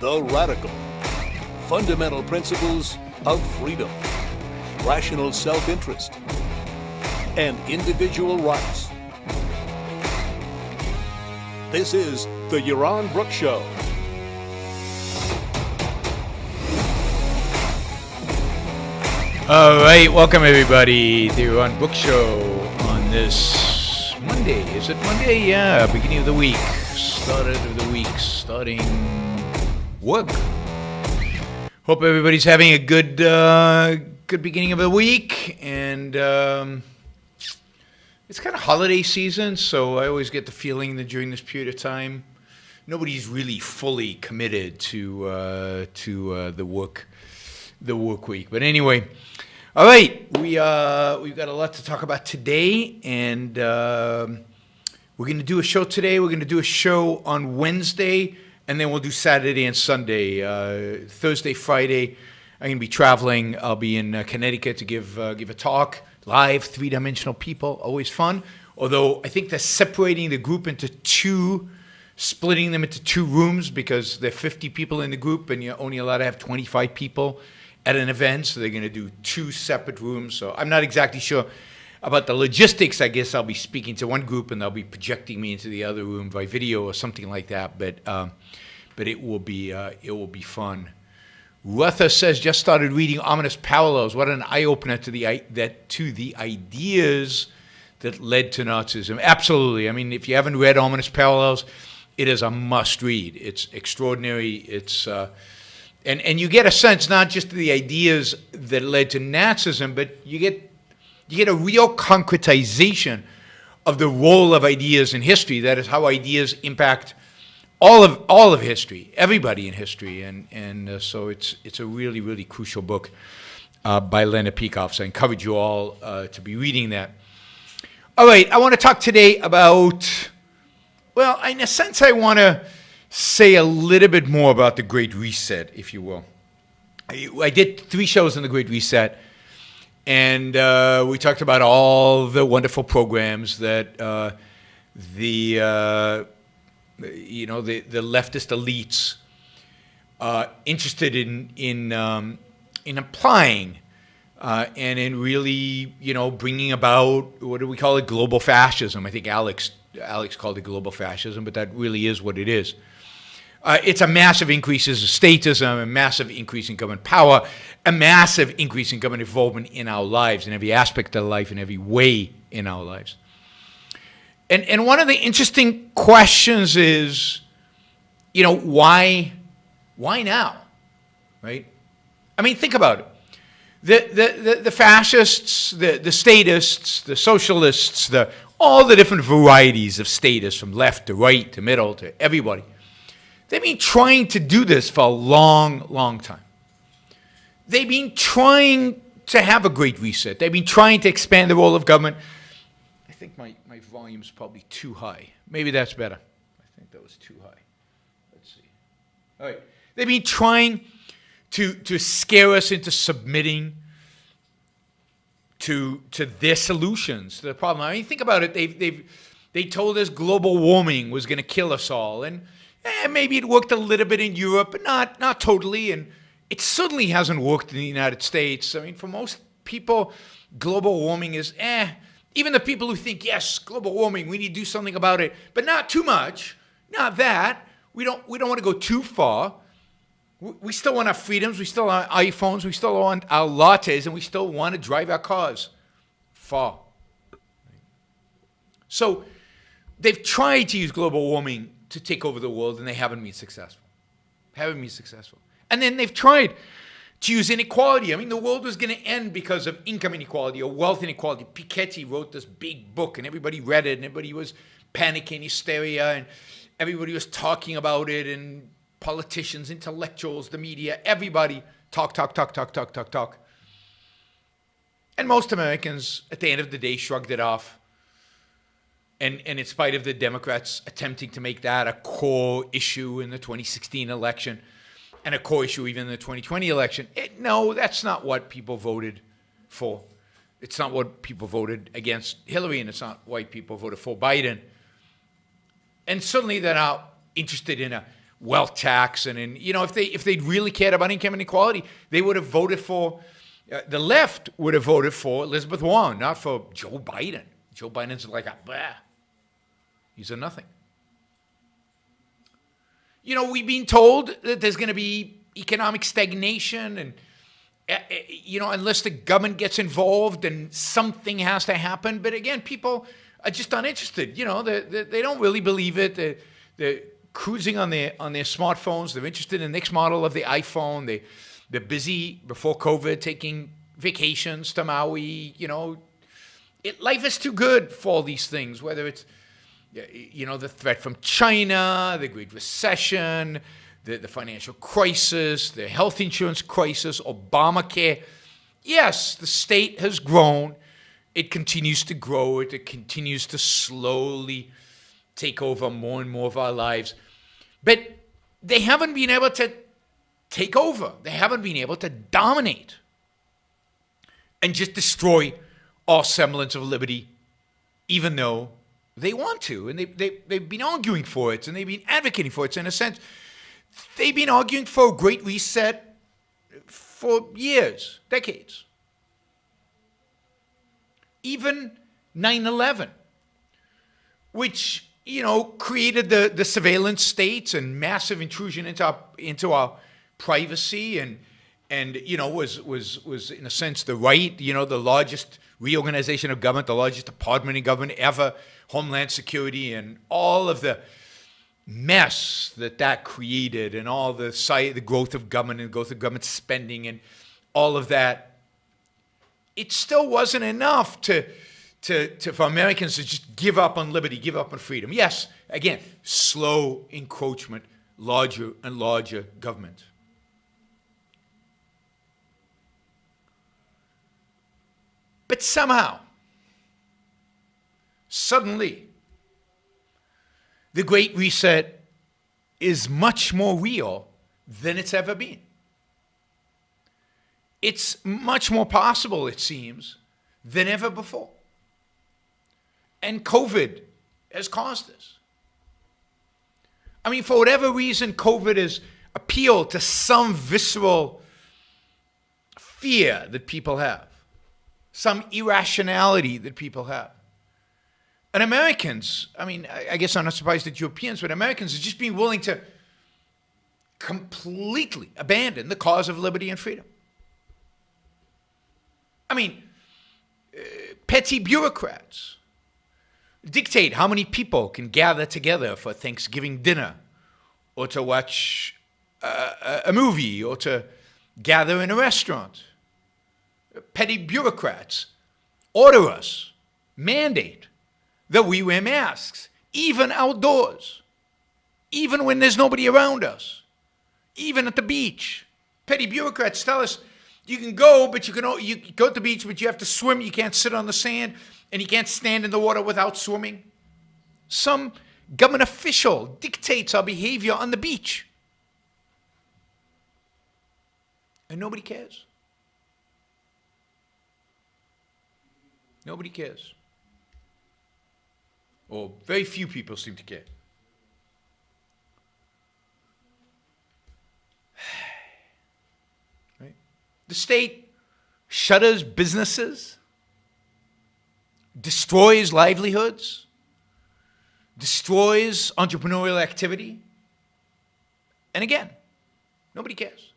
the radical, fundamental principles of freedom, rational self-interest, and individual rights. This is the Yaron Brook Show. All right, welcome everybody to the Yaron Brook Show on this Monday. Is it Monday? Yeah, beginning of the week. Starting work. Hope everybody's having a good beginning of the week, and it's kind of holiday season, so I always get the feeling that during this period of time, nobody's really fully committed to the work week. But anyway, all right, we've got a lot to talk about today, and we're going to do a show today. We're going to do a show on Wednesday, and then we'll do Saturday and Sunday. Thursday, Friday, I'm going to be traveling. I'll be in Connecticut to give a talk, live, three-dimensional people, always fun. Although I think they're separating the group into two, splitting them into two rooms because there are 50 people in the group, and you're only allowed to have 25 people at an event, so they're going to do two separate rooms. So I'm not exactly sure about the logistics. I guess I'll be speaking to one group, and they'll be projecting me into the other room by video or something like that. But it will be fun. Ruther says, just started reading Ominous Parallels. What an eye-opener to the ideas that led to Nazism. Absolutely. I mean, if you haven't read Ominous Parallels, it is a must-read. It's extraordinary. It's and you get a sense not just of the ideas that led to Nazism, but you get a real concretization of the role of ideas in history. That is how ideas impact all of history, everybody in history, and so it's a really, really crucial book by Leonard Peikoff. So I encourage you all to be reading that. All right, I want to talk today about, well, in a sense, I want to say a little bit more about the Great Reset, if you will. I did 3 shows on the Great Reset, and we talked about all the wonderful programs that the leftist elites interested in applying and in really, bringing about, what do we call it, global fascism. I think Alex called it global fascism, but that really is what it is. It's a massive increase in statism, a massive increase in government power, a massive increase in government involvement in our lives, in every aspect of life, in every way in our lives. And one of the interesting questions is, why now, right? I mean, think about it. The fascists, the statists, the socialists, all the different varieties of statists, from left to right to middle to everybody, they've been trying to do this for a long, long time. They've been trying to have a great reset. They've been trying to expand the role of government. I think my volume's probably too high. Maybe that's better. I think that was too high. Let's see. All right. They've been trying to scare us into submitting to their solutions to the problem. I mean, think about it. They told us global warming was going to kill us all, and maybe it worked a little bit in Europe, but not totally. And it certainly hasn't worked in the United States. I mean, for most people, global warming is Even the people who think, yes, global warming, we need to do something about it, but not too much, not that. We don't want to go too far. We still want our freedoms. We still want our iPhones. We still want our lattes, and we still want to drive our cars far. So they've tried to use global warming to take over the world, and they haven't been successful. And then they've tried to use inequality. I mean, the world was going to end because of income inequality or wealth inequality. Piketty wrote this big book, and everybody read it, and everybody was panicking, hysteria, and everybody was talking about it, and politicians, intellectuals, the media, everybody talk. And most Americans, at the end of the day, shrugged it off. And in spite of the Democrats attempting to make that a core issue in the 2016 election, and a core issue even in the 2020 election, no, that's not what people voted for. It's not what people voted against Hillary, and it's not why people voted for Biden. And certainly they're not interested in wealth tax, and if they'd really cared about income inequality, they would have voted for the left would have voted for Elizabeth Warren, not for Joe Biden. Joe Biden's like he's a nothing. We've been told that there's going to be economic stagnation, and unless the government gets involved, then something has to happen. But again, people are just uninterested. They don't really believe it. They're cruising on their smartphones. They're interested in the next model of the iPhone. They're busy before COVID taking vacations to Maui. Life is too good for all these things, whether it's the threat from China, the Great Recession, the financial crisis, the health insurance crisis, Obamacare. Yes, the state has grown. It continues to grow. It continues to slowly take over more and more of our lives. But they haven't been able to take over. They haven't been able to dominate and just destroy all semblance of liberty, even though they want to. And they've been arguing for it, and they've been advocating for it. So in a sense, they've been arguing for a great reset for years, decades. Even 9/11, which, created the surveillance states and massive intrusion into our privacy, and was in a sense the right, the largest reorganization of government, the largest department in government ever, Homeland Security, and all of the mess that created, and all the growth of government and growth of government spending and all of that. It still wasn't enough for Americans to just give up on liberty, give up on freedom. Yes, again, slow encroachment, larger and larger government. But somehow, suddenly, the Great Reset is much more real than it's ever been. It's much more possible, it seems, than ever before. And COVID has caused this. I mean, for whatever reason, COVID has appealed to some visceral fear that people have, some irrationality that people have. And Americans, I guess I'm not surprised that Europeans, but Americans have just been willing to completely abandon the cause of liberty and freedom. Petty bureaucrats dictate how many people can gather together for Thanksgiving dinner, or to watch a movie, or to gather in a restaurant. Petty bureaucrats order us, mandate that we wear masks, even outdoors, even when there's nobody around us, even at the beach. Petty bureaucrats tell us you can go, but you go to the beach, but you have to swim. You can't sit on the sand, and you can't stand in the water without swimming. Some government official dictates our behavior on the beach, and nobody cares. Nobody cares. Or very few people seem to care. Right? The state shutters businesses, destroys livelihoods, destroys entrepreneurial activity. And again, nobody cares.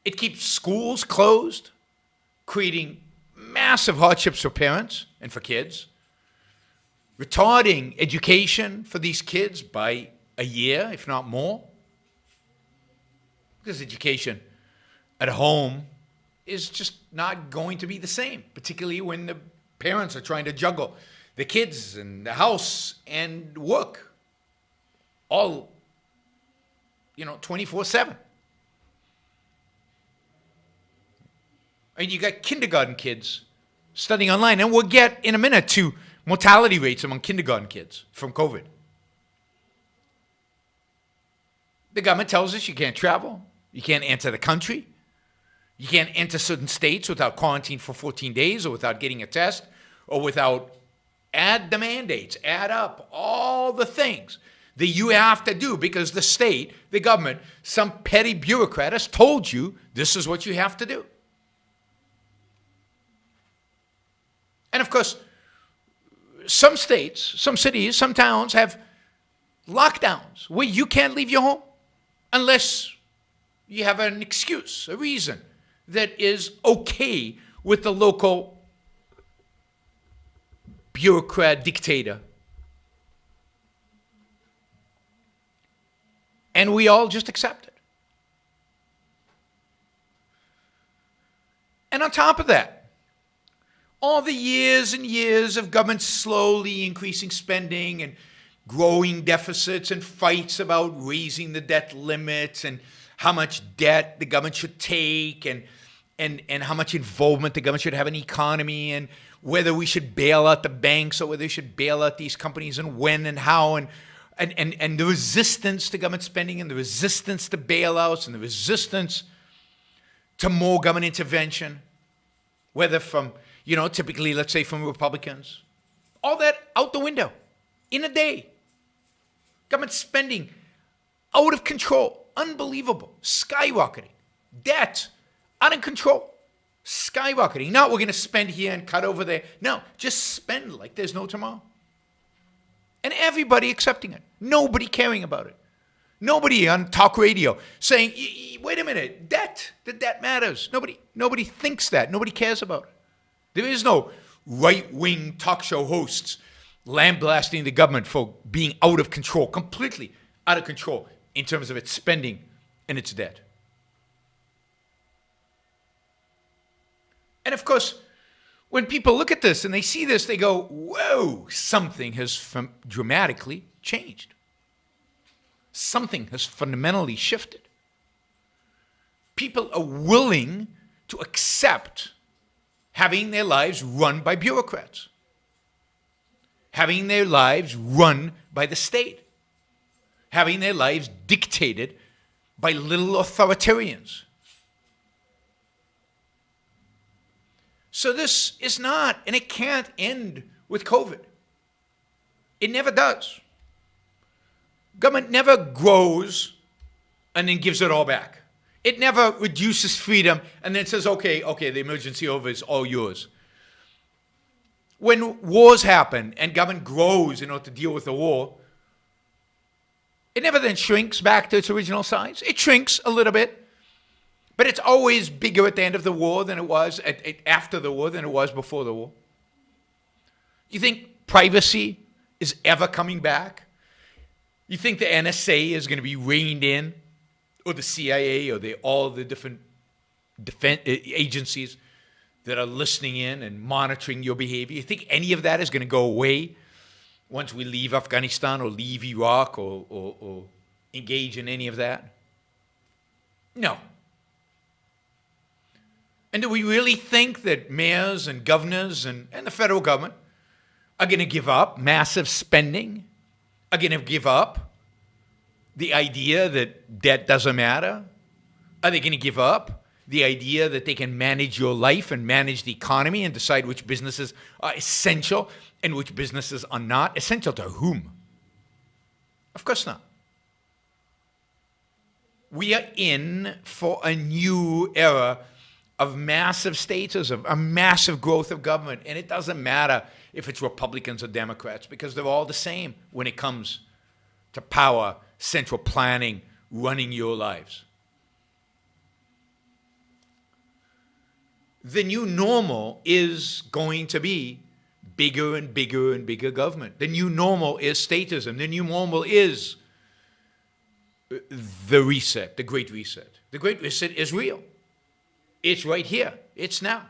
It keeps schools closed, creating massive hardships for parents and for kids, retarding education for these kids by a year, if not more. Because education at home is just not going to be the same, particularly when the parents are trying to juggle the kids and the house and work all, 24/7. And you got kindergarten kids studying online. And we'll get in a minute to mortality rates among kindergarten kids from COVID. The government tells us you can't travel. You can't enter the country. You can't enter certain states without quarantine for 14 days, or without getting a test, or without add the mandates, add up all the things that you have to do because the state, the government, some petty bureaucrat has told you this is what you have to do. And of course, some states, some cities, some towns have lockdowns where you can't leave your home unless you have an excuse, a reason that is okay with the local bureaucrat dictator. And we all just accept it. And on top of that, all the years and years of government slowly increasing spending and growing deficits and fights about raising the debt limits and how much debt the government should take and how much involvement the government should have in the economy and whether we should bail out the banks or whether we should bail out these companies and when and how and the resistance to government spending and the resistance to bailouts and the resistance to more government intervention, whether from, typically, let's say from Republicans, all that out the window in a day. Government spending out of control, unbelievable, skyrocketing. Debt out of control, skyrocketing. Not we're going to spend here and cut over there. No, just spend like there's no tomorrow. And everybody accepting it. Nobody caring about it. Nobody on talk radio saying, wait a minute, the debt matters. Nobody thinks that. Nobody cares about it. There is no right-wing talk show hosts lambasting the government for being out of control, completely out of control in terms of its spending and its debt. And of course, when people look at this and they see this, they go, whoa, something has dramatically changed. Something has fundamentally shifted. People are willing to accept having their lives run by bureaucrats, having their lives run by the state, having their lives dictated by little authoritarians. So this is not, and it can't end with COVID. It never does. Government never grows and then gives it all back. It never reduces freedom and then says, okay, the emergency over is all yours. When wars happen and government grows in order to deal with the war, it never then shrinks back to its original size. It shrinks a little bit, but it's always bigger at the end of the war than it was after the war than it was before the war. You think privacy is ever coming back? You think the NSA is going to be reined in, or the CIA, or all the different defense agencies that are listening in and monitoring your behavior? You think any of that is going to go away once we leave Afghanistan or leave Iraq or engage in any of that? No. And do we really think that mayors and governors and the federal government are going to give up massive spending? Are going to give up the idea that debt doesn't matter? Are they going to give up the idea that they can manage your life and manage the economy and decide which businesses are essential and which businesses are not? Essential to whom? Of course not. We are in for a new era of massive statism, a massive growth of government. And it doesn't matter if it's Republicans or Democrats, because they're all the same when it comes to power, central planning, running your lives. The new normal is going to be bigger and bigger and bigger government. The new normal is statism. The new normal is the reset, the Great Reset. The Great Reset is real. It's right here. It's now.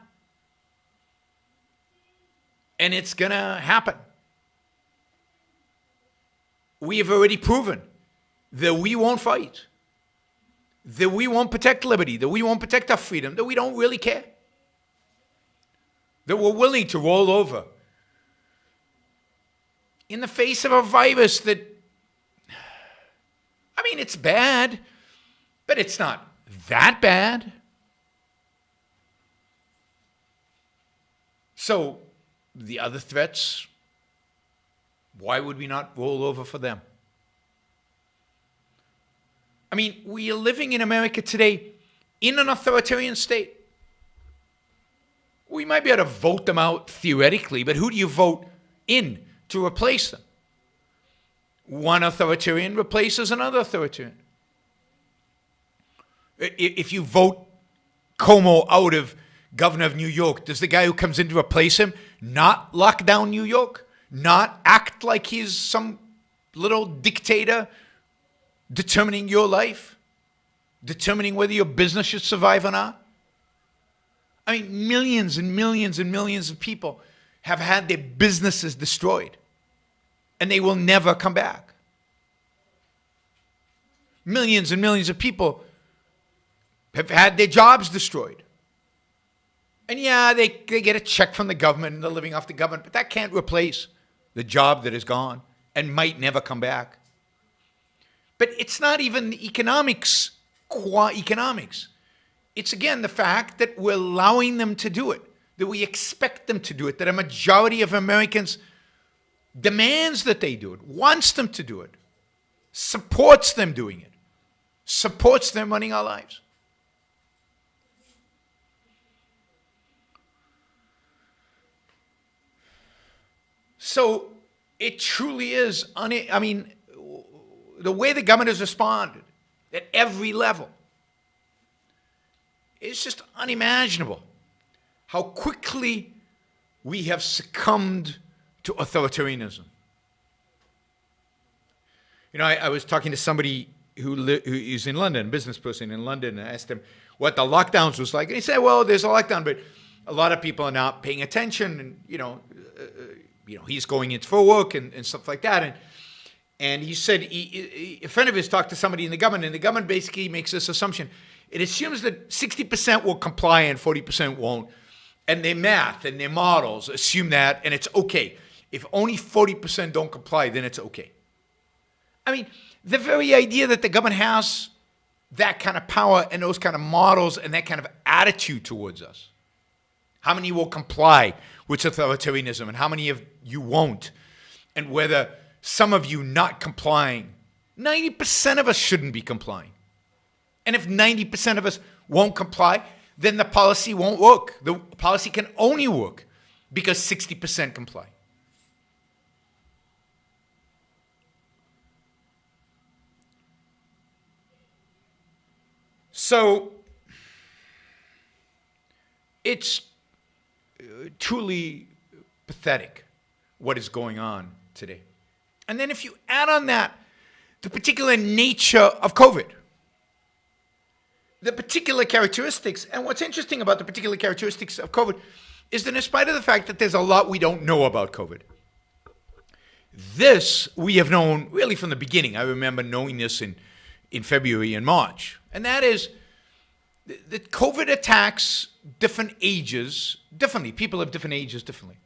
And it's going to happen. We have already proven that we won't fight, that we won't protect liberty, that we won't protect our freedom, that we don't really care, that we're willing to roll over in the face of a virus that, I mean, it's bad, but it's not that bad. So the other threats Why would we not roll over for them? I mean, we are living in America today in an authoritarian state. We might be able to vote them out theoretically, but who do you vote in to replace them? One authoritarian replaces another authoritarian. If you vote Cuomo out of governor of New York, does the guy who comes in to replace him not lock down New York? Not act like he's some little dictator determining your life? Determining whether your business should survive or not? I mean, millions and millions and millions of people have had their businesses destroyed, and they will never come back. Millions and millions of people have had their jobs destroyed. And yeah, they get a check from the government and they're living off the government, but that can't replace the job that is gone and might never come back. But it's not even the economics, qua economics. It's again the fact that we're allowing them to do it, that we expect them to do it, that a majority of Americans demands that they do it, wants them to do it, supports them doing it, supports them running our lives. So it truly is, I mean, the way the government has responded at every level, it's just unimaginable how quickly we have succumbed to authoritarianism. You know, I was talking to somebody who is in London, a business person in London, and I asked him what the lockdowns was like. And he said, well, there's a lockdown, but a lot of people are not paying attention, and, he's going in for work and stuff like that. And he said a friend of his talked to somebody in the government, and the government basically makes this assumption. It assumes that 60% will comply and 40% won't. And their math and their models assume that, and it's okay. If only 40% don't comply, then it's okay. I mean, the very idea that the government has that kind of power and those kind of models and that kind of attitude towards us. How many will comply with authoritarianism and how many of you won't? And whether some of you not complying, 90% of us shouldn't be complying. And if 90% of us won't comply, then the policy won't work. The policy can only work because 60% comply. So it's truly pathetic what is going on today. And then if you add on that the particular nature of COVID, the particular characteristics, and what's interesting about the particular characteristics of COVID is that in spite of the fact that there's a lot we don't know about COVID, this we have known really from the beginning. I remember knowing this in February and March. And that is that COVID attacks different ages differently. People of different ages differently.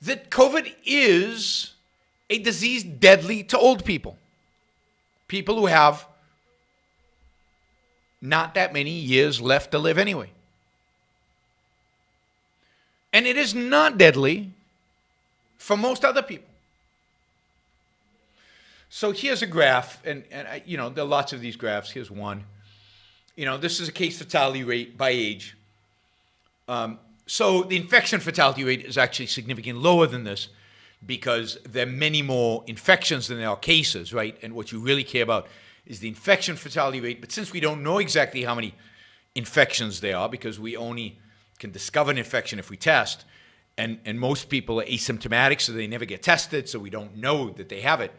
That COVID is a disease deadly to old people. People who have not that many years left to live anyway. And it is not deadly for most other people. So here's a graph, and there are lots of these graphs. Here's one. This is a case fatality rate by age. So the infection fatality rate is actually significantly lower than this because there are many more infections than there are cases, right? And what you really care about is the infection fatality rate. But since we don't know exactly how many infections there are, because we only can discover an infection if we test, and most people are asymptomatic, so they never get tested, so we don't know that they have it.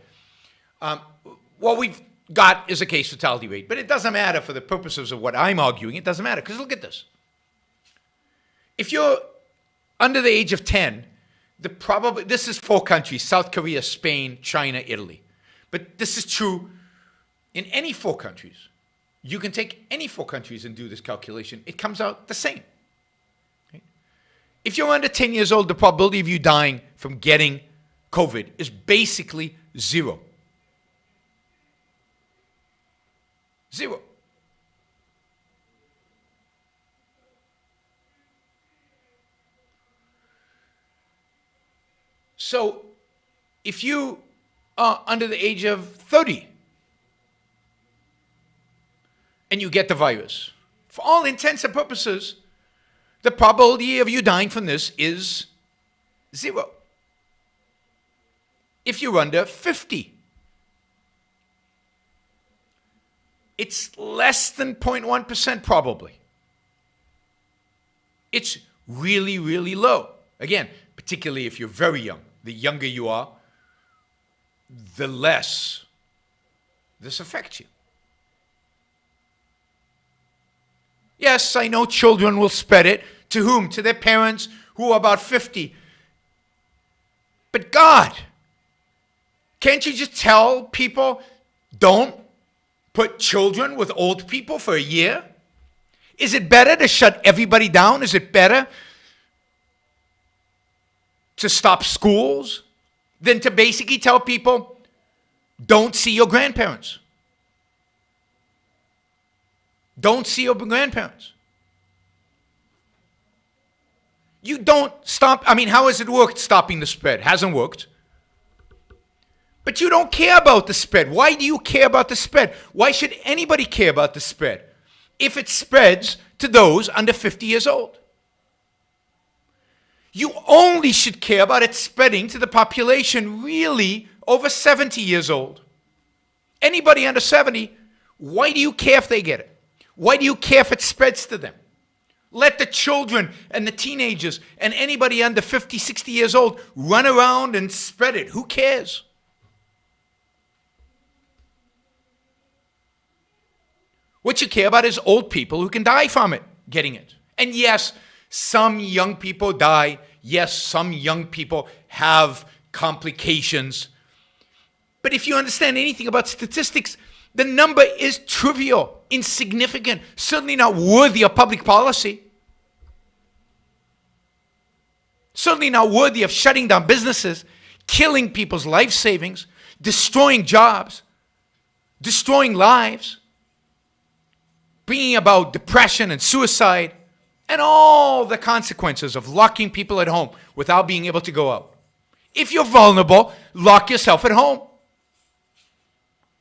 What we've got is a case fatality rate. But it doesn't matter for the purposes of what I'm arguing. It doesn't matter, because look at this. If you're under the age of 10, this is 4 countries: South Korea, Spain, China, Italy. But this is true in any 4 countries. You can take any 4 countries and do this calculation. It comes out the same. Right? If you're under 10 years old, the probability of you dying from getting COVID is basically 0. 0. So if you are under the age of 30 and you get the virus, for all intents and purposes, the probability of you dying from this is 0. If you're under 50, it's less than 0.1% probably. It's really, really low. Again, particularly if you're very young. The younger you are, the less this affects you. Yes, I know children will spread it. To whom? To their parents who are about 50. But God, can't you just tell people, don't put children with old people for a year? Is it better to shut everybody down? Is it better to stop schools than to basically tell people, don't see your grandparents? Don't see your grandparents. You don't stop. I mean, how has it worked stopping the spread? Hasn't worked. But you don't care about the spread. Why do you care about the spread? Why should anybody care about the spread if it spreads to those under 50 years old? You only should care about it spreading to the population really over 70 years old. Anybody under 70, why do you care if they get it? Why do you care if it spreads to them? Let the children and the teenagers and anybody under 50, 60 years old run around and spread it. Who cares? What you care about is old people who can die from it, getting it. And yes, some young people die. Yes, some young people have complications. But if you understand anything about statistics, the number is trivial, insignificant, certainly not worthy of public policy. Certainly not worthy of shutting down businesses, killing people's life savings, destroying jobs, destroying lives, bringing about depression and suicide, and all the consequences of locking people at home without being able to go out. If you're vulnerable, lock yourself at home.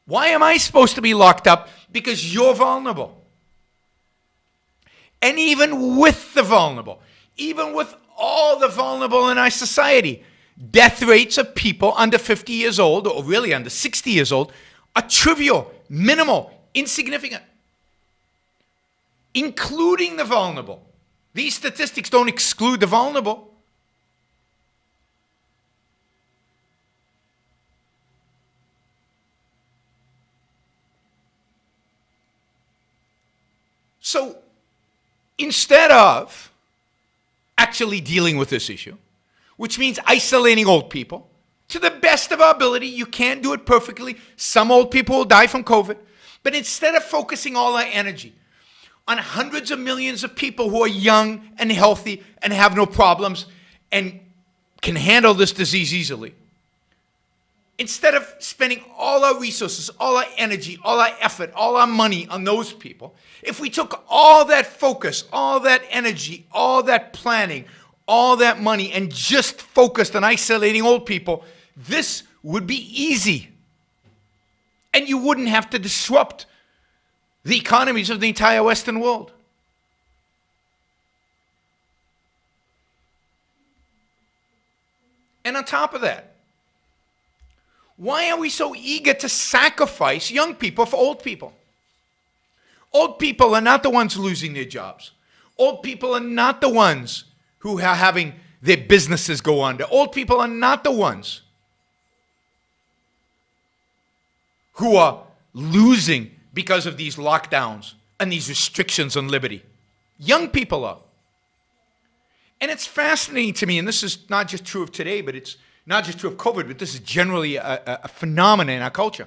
Why am I supposed to be locked up? Because you're vulnerable. And even with the vulnerable, even with all the vulnerable in our society, death rates of people under 50 years old, or really under 60 years old, are trivial, minimal, insignificant, including the vulnerable. These statistics don't exclude the vulnerable. So instead of actually dealing with this issue, which means isolating old people, to the best of our ability, you can't do it perfectly. Some old people will die from COVID. But instead of focusing all our energy on hundreds of millions of people who are young and healthy and have no problems and can handle this disease easily, instead of spending all our resources, all our energy, all our effort, all our money on those people, if we took all that focus, all that energy, all that planning, all that money, and just focused on isolating old people, this would be easy. And you wouldn't have to disrupt the economies of the entire Western world. And on top of that, why are we so eager to sacrifice young people for old people? Old people are not the ones losing their jobs. Old people are not the ones who are having their businesses go under. Old people are not the ones who are losing because of these lockdowns and these restrictions on liberty. Young people are. And it's fascinating to me, and this is not just true of today, but it's not just true of COVID, but this is generally a phenomenon in our culture.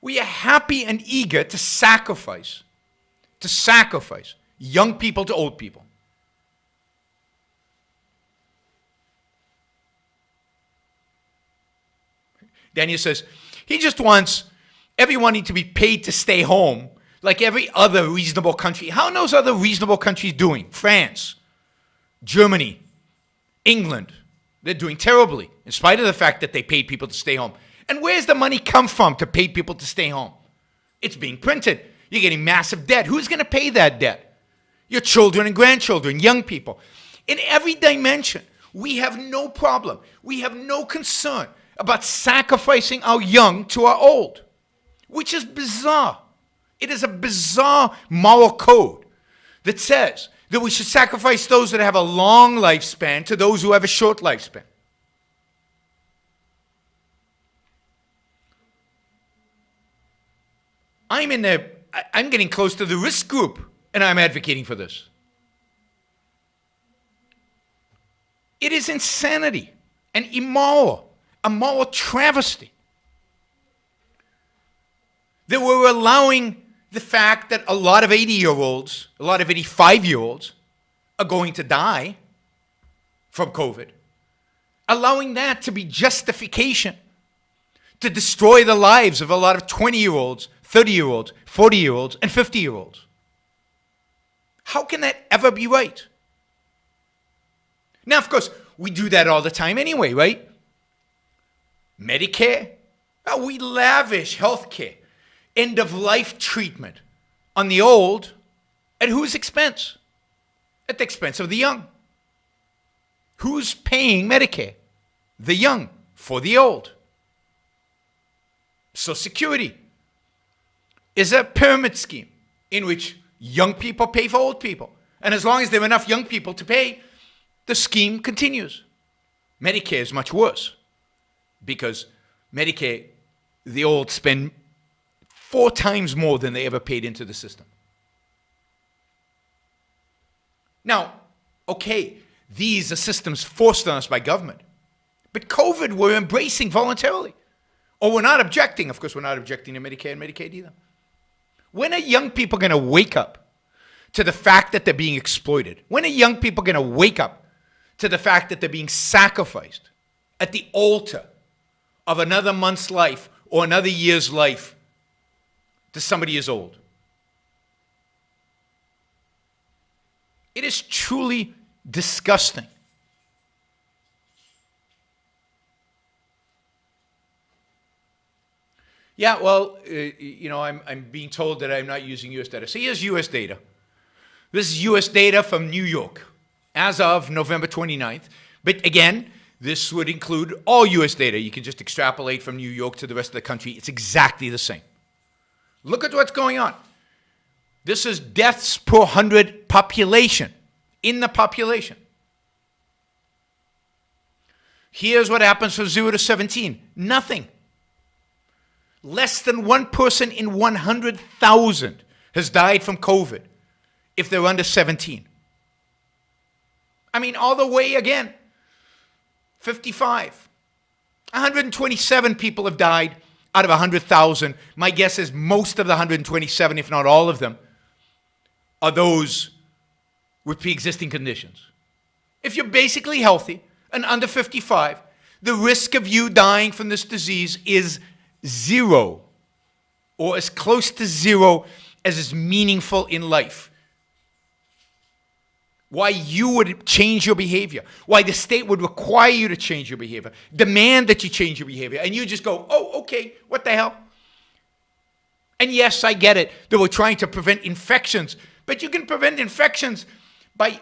We are happy and eager to sacrifice young people to old people. Daniel says, he just wants everyone to be paid to stay home like every other reasonable country. How are those other reasonable countries doing? France, Germany, England. They're doing terribly, in spite of the fact that they paid people to stay home. And where's the money come from to pay people to stay home? It's being printed. You're getting massive debt. Who's going to pay that debt? Your children and grandchildren, young people. In every dimension, we have no problem. We have no concern about sacrificing our young to our old, which is bizarre. It is a bizarre moral code that says that we should sacrifice those that have a long lifespan to those who have a short lifespan. I'm getting close to the risk group, and I'm advocating for this. It is insanity and immoral, a moral travesty that we're allowing the fact that a lot of 80-year-olds, a lot of 85-year-olds are going to die from COVID, allowing that to be justification to destroy the lives of a lot of 20-year-olds, 30-year-olds, 40-year-olds, and 50-year-olds. How can that ever be right? Now, of course, we do that all the time anyway, right? Medicare, we lavish healthcare, end-of-life treatment on the old at whose expense? At the expense of the young. Who's paying Medicare? The young for the old. Social Security is a pyramid scheme in which young people pay for old people. And as long as there are enough young people to pay, the scheme continues. Medicare is much worse because Medicare, the old spend 4 times more than they ever paid into the system. Now, okay, these are systems forced on us by government. But COVID, we're embracing voluntarily. Or we're not objecting. Of course, we're not objecting to Medicare and Medicaid either. When are young people going to wake up to the fact that they're being exploited? When are young people going to wake up to the fact that they're being sacrificed at the altar of another month's life or another year's life to somebody as old? It is truly disgusting. Yeah, well, I'm being told that I'm not using U.S. data. So here's U.S. data. This is U.S. data from New York as of November 29th. But again, this would include all U.S. data. You can just extrapolate from New York to the rest of the country. It's exactly the same. Look at what's going on. This is deaths per 100 population, in the population. Here's what happens from 0 to 17. Nothing. Less than 1 person in 100,000 has died from COVID if they're under 17. I mean, all the way again, 55. 127 people have died out of 100,000. My guess is most of the 127, if not all of them, are those with pre-existing conditions. If you're basically healthy and under 55, the risk of you dying from this disease is 0, or as close to 0 as is meaningful in life. Why you would change your behavior, why the state would require you to change your behavior, demand that you change your behavior, and you just go, oh, okay, what the hell? And yes, I get it, that we're trying to prevent infections, but you can prevent infections by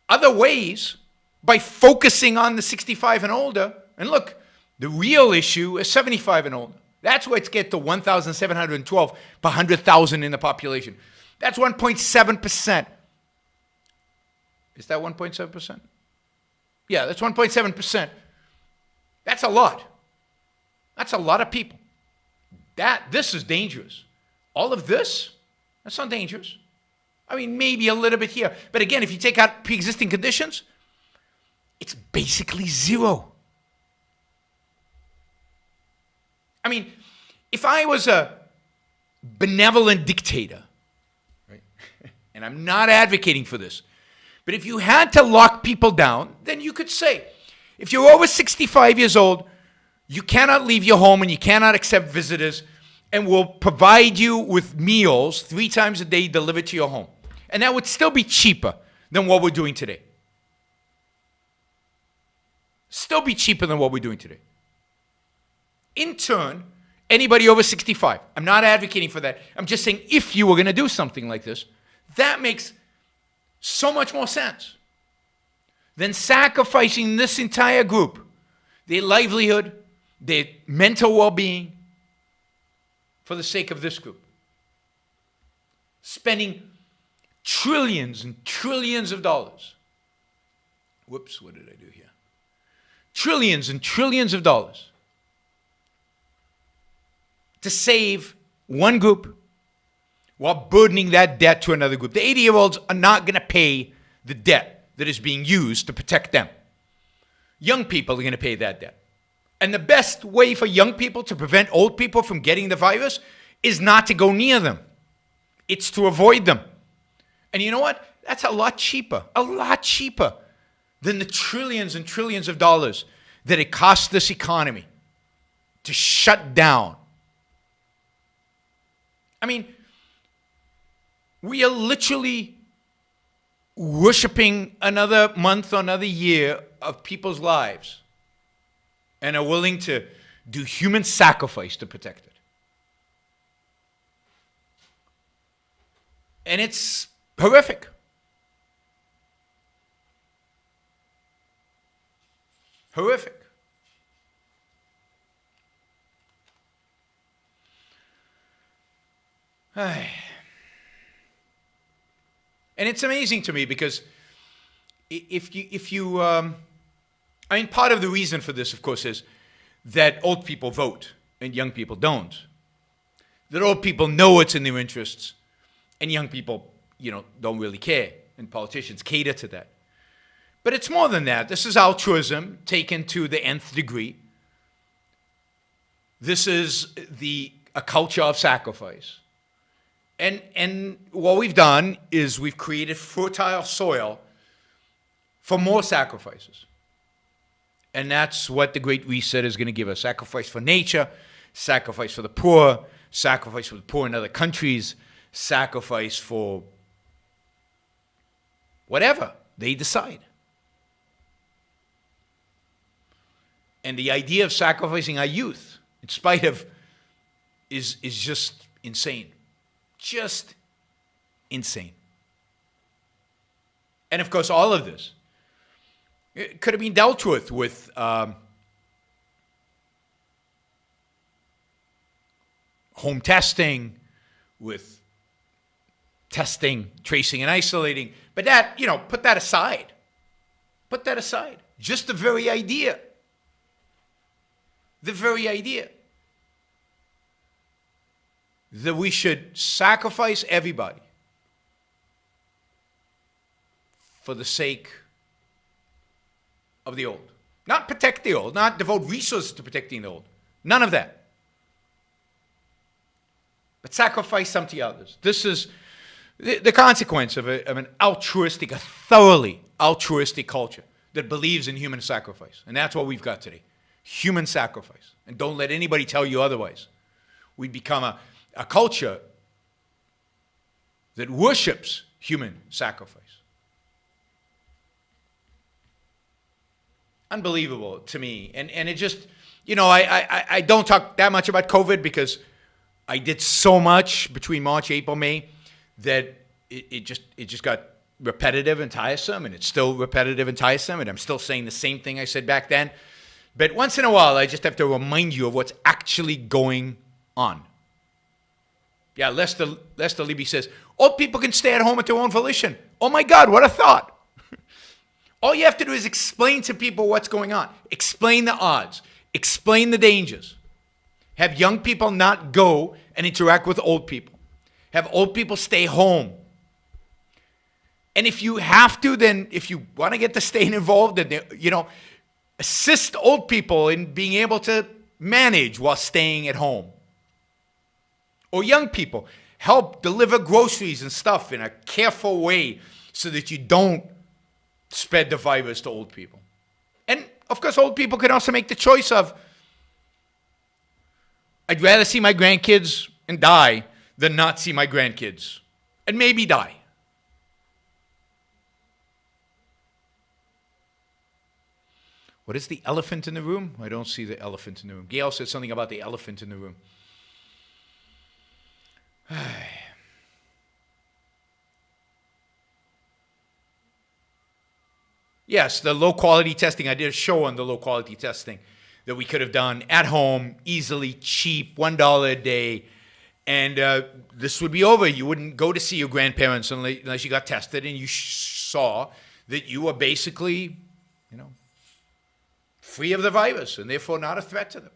other ways, by focusing on the 65 and older. And look, the real issue is 75 and older. That's where it's get to 1,712 per 100,000 in the population. That's 1.7%. Is that 1.7%? Yeah, that's 1.7%. That's a lot. That's a lot of people. This is dangerous. All of this, that's not dangerous. I mean, maybe a little bit here. But again, if you take out pre-existing conditions, it's basically 0. I mean, if I was a benevolent dictator, right, and I'm not advocating for this, but if you had to lock people down, then you could say, if you're over 65 years old, you cannot leave your home and you cannot accept visitors, and we'll provide you with meals 3 times a day delivered to your home. And that would still be cheaper than what we're doing today. Still be cheaper than what we're doing today. In turn, anybody over 65, I'm not advocating for that. I'm just saying if you were going to do something like this, that makes so much more sense than sacrificing this entire group, their livelihood, their mental well-being, for the sake of this group. Spending trillions and trillions of dollars. Whoops, what did I do here? Trillions and trillions of dollars to save one group while burdening that debt to another group. The 80-year-olds are not going to pay the debt that is being used to protect them. Young people are going to pay that debt. And the best way for young people to prevent old people from getting the virus is not to go near them. It's to avoid them. And you know what? That's a lot cheaper than the trillions and trillions of dollars that it costs this economy to shut down. I mean, we are literally worshiping another month or another year of people's lives and are willing to do human sacrifice to protect it. And it's horrific. Horrific. And it's amazing to me because I mean, part of the reason for this, of course, is that old people vote and young people don't. That old people know what's in their interests and young people, don't really care. And politicians cater to that. But it's more than that. This is altruism taken to the nth degree. This is a culture of sacrifice. And what we've done is we've created fertile soil for more sacrifices. And that's what the Great Reset is going to give us. Sacrifice for nature, sacrifice for the poor in other countries, sacrifice for whatever they decide. And the idea of sacrificing our youth, in spite of, is just insane. Just insane. And of course, all of this, it could have been dealt with home testing, with testing, tracing, and isolating. But that, put that aside. Put that aside. Just the very idea. The very idea that we should sacrifice everybody for the sake of the old. Not protect the old, not devote resources to protecting the old. None of that. But sacrifice some to others. This is the consequence of an altruistic, a thoroughly altruistic culture that believes in human sacrifice. And that's what we've got today. Human sacrifice. And don't let anybody tell you otherwise. We become a culture that worships human sacrifice. Unbelievable to me. And it just, I don't talk that much about COVID because I did so much between March, April, May that it just got repetitive and tiresome, and it's still repetitive and tiresome, and I'm still saying the same thing I said back then. But once in a while, I just have to remind you of what's actually going on. Yeah, Lester Libby says, old people can stay at home at their own volition. Oh my God, what a thought. All you have to do is explain to people what's going on. Explain the odds. Explain the dangers. Have young people not go and interact with old people. Have old people stay home. And if you have to, then if you want to get the state involved, then, assist old people in being able to manage while staying at home. Or young people, help deliver groceries and stuff in a careful way so that you don't spread the virus to old people. And, of course, old people can also make the choice of, I'd rather see my grandkids and die than not see my grandkids and maybe die. What is the elephant in the room? I don't see the elephant in the room. Gail said something about the elephant in the room. Yes, the low-quality testing. I did a show on the low-quality testing that we could have done at home, easily, cheap, $1 a day. And this would be over. You wouldn't go to see your grandparents unless you got tested and you saw that you were basically, free of the virus and therefore not a threat to them.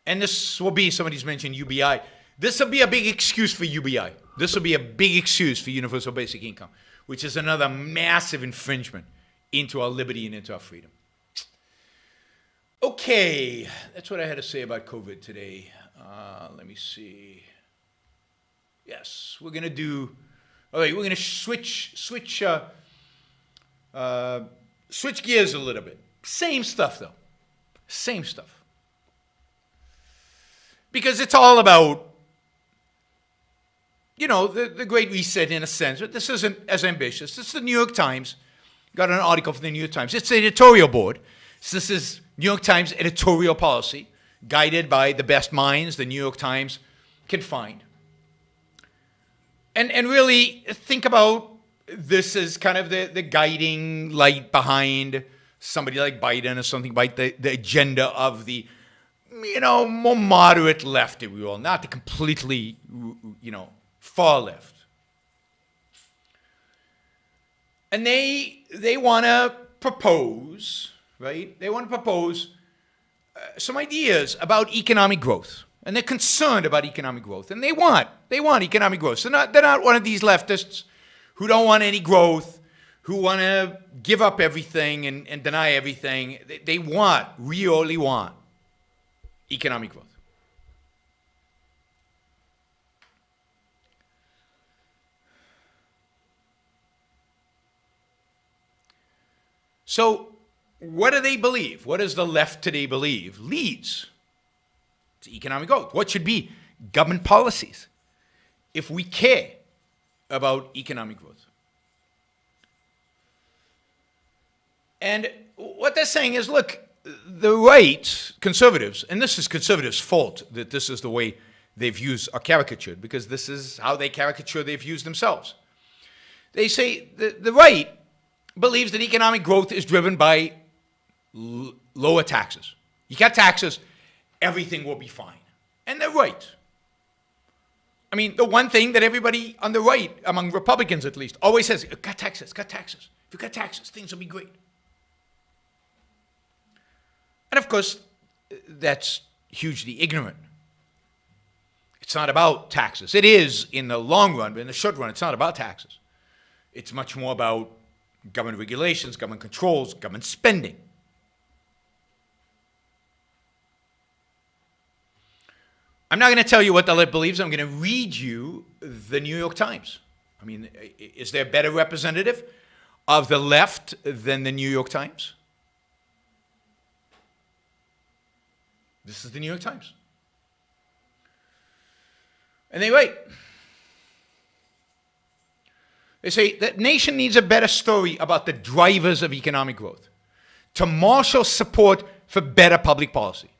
And this will be, somebody's mentioned UBI. This will be a big excuse for UBI. This will be a big excuse for universal basic income, which is another massive infringement into our liberty and into our freedom. Okay, that's what I had to say about COVID today. Let me see. Yes, we're going to do, all right, we're going to switch gears a little bit. Same stuff, though. Same stuff. Because it's all about, the Great Reset in a sense, but this isn't as ambitious. This is the New York Times. Got an article from the New York Times. It's the editorial board. So this is New York Times editorial policy, guided by the best minds the New York Times can find. And really think about this as kind of the guiding light behind somebody like Biden or something like the agenda of the, more moderate left, if we will, not the completely, far left. And they want to propose, right? They want to propose some ideas about economic growth. And they're concerned about economic growth. And they want economic growth. So they're not one of these leftists who don't want any growth, who want to give up everything and deny everything. They really want economic growth. So what do they believe? What does the left today believe leads to economic growth? What should be government policies if we care about economic growth? And what they're saying is, look, the right, conservatives, and this is conservatives' fault that this is the way their views are caricatured, because this is how they caricature their views themselves. They say the right believes that economic growth is driven by lower taxes. You cut taxes, everything will be fine. And they're right. I mean, the one thing that everybody on the right, among Republicans at least, always says, cut taxes, cut taxes. If you cut taxes, things will be great. And of course, that's hugely ignorant. It's not about taxes. It is in the long run, but in the short run, it's not about taxes. It's much more about government regulations, government controls, government spending. I'm not going to tell you what the left believes. I'm going to read you the New York Times. I mean, is there a better representative of the left than the New York Times? This is the New York Times. And they write. They say that nation needs a better story about the drivers of economic growth to marshal support for better public policy.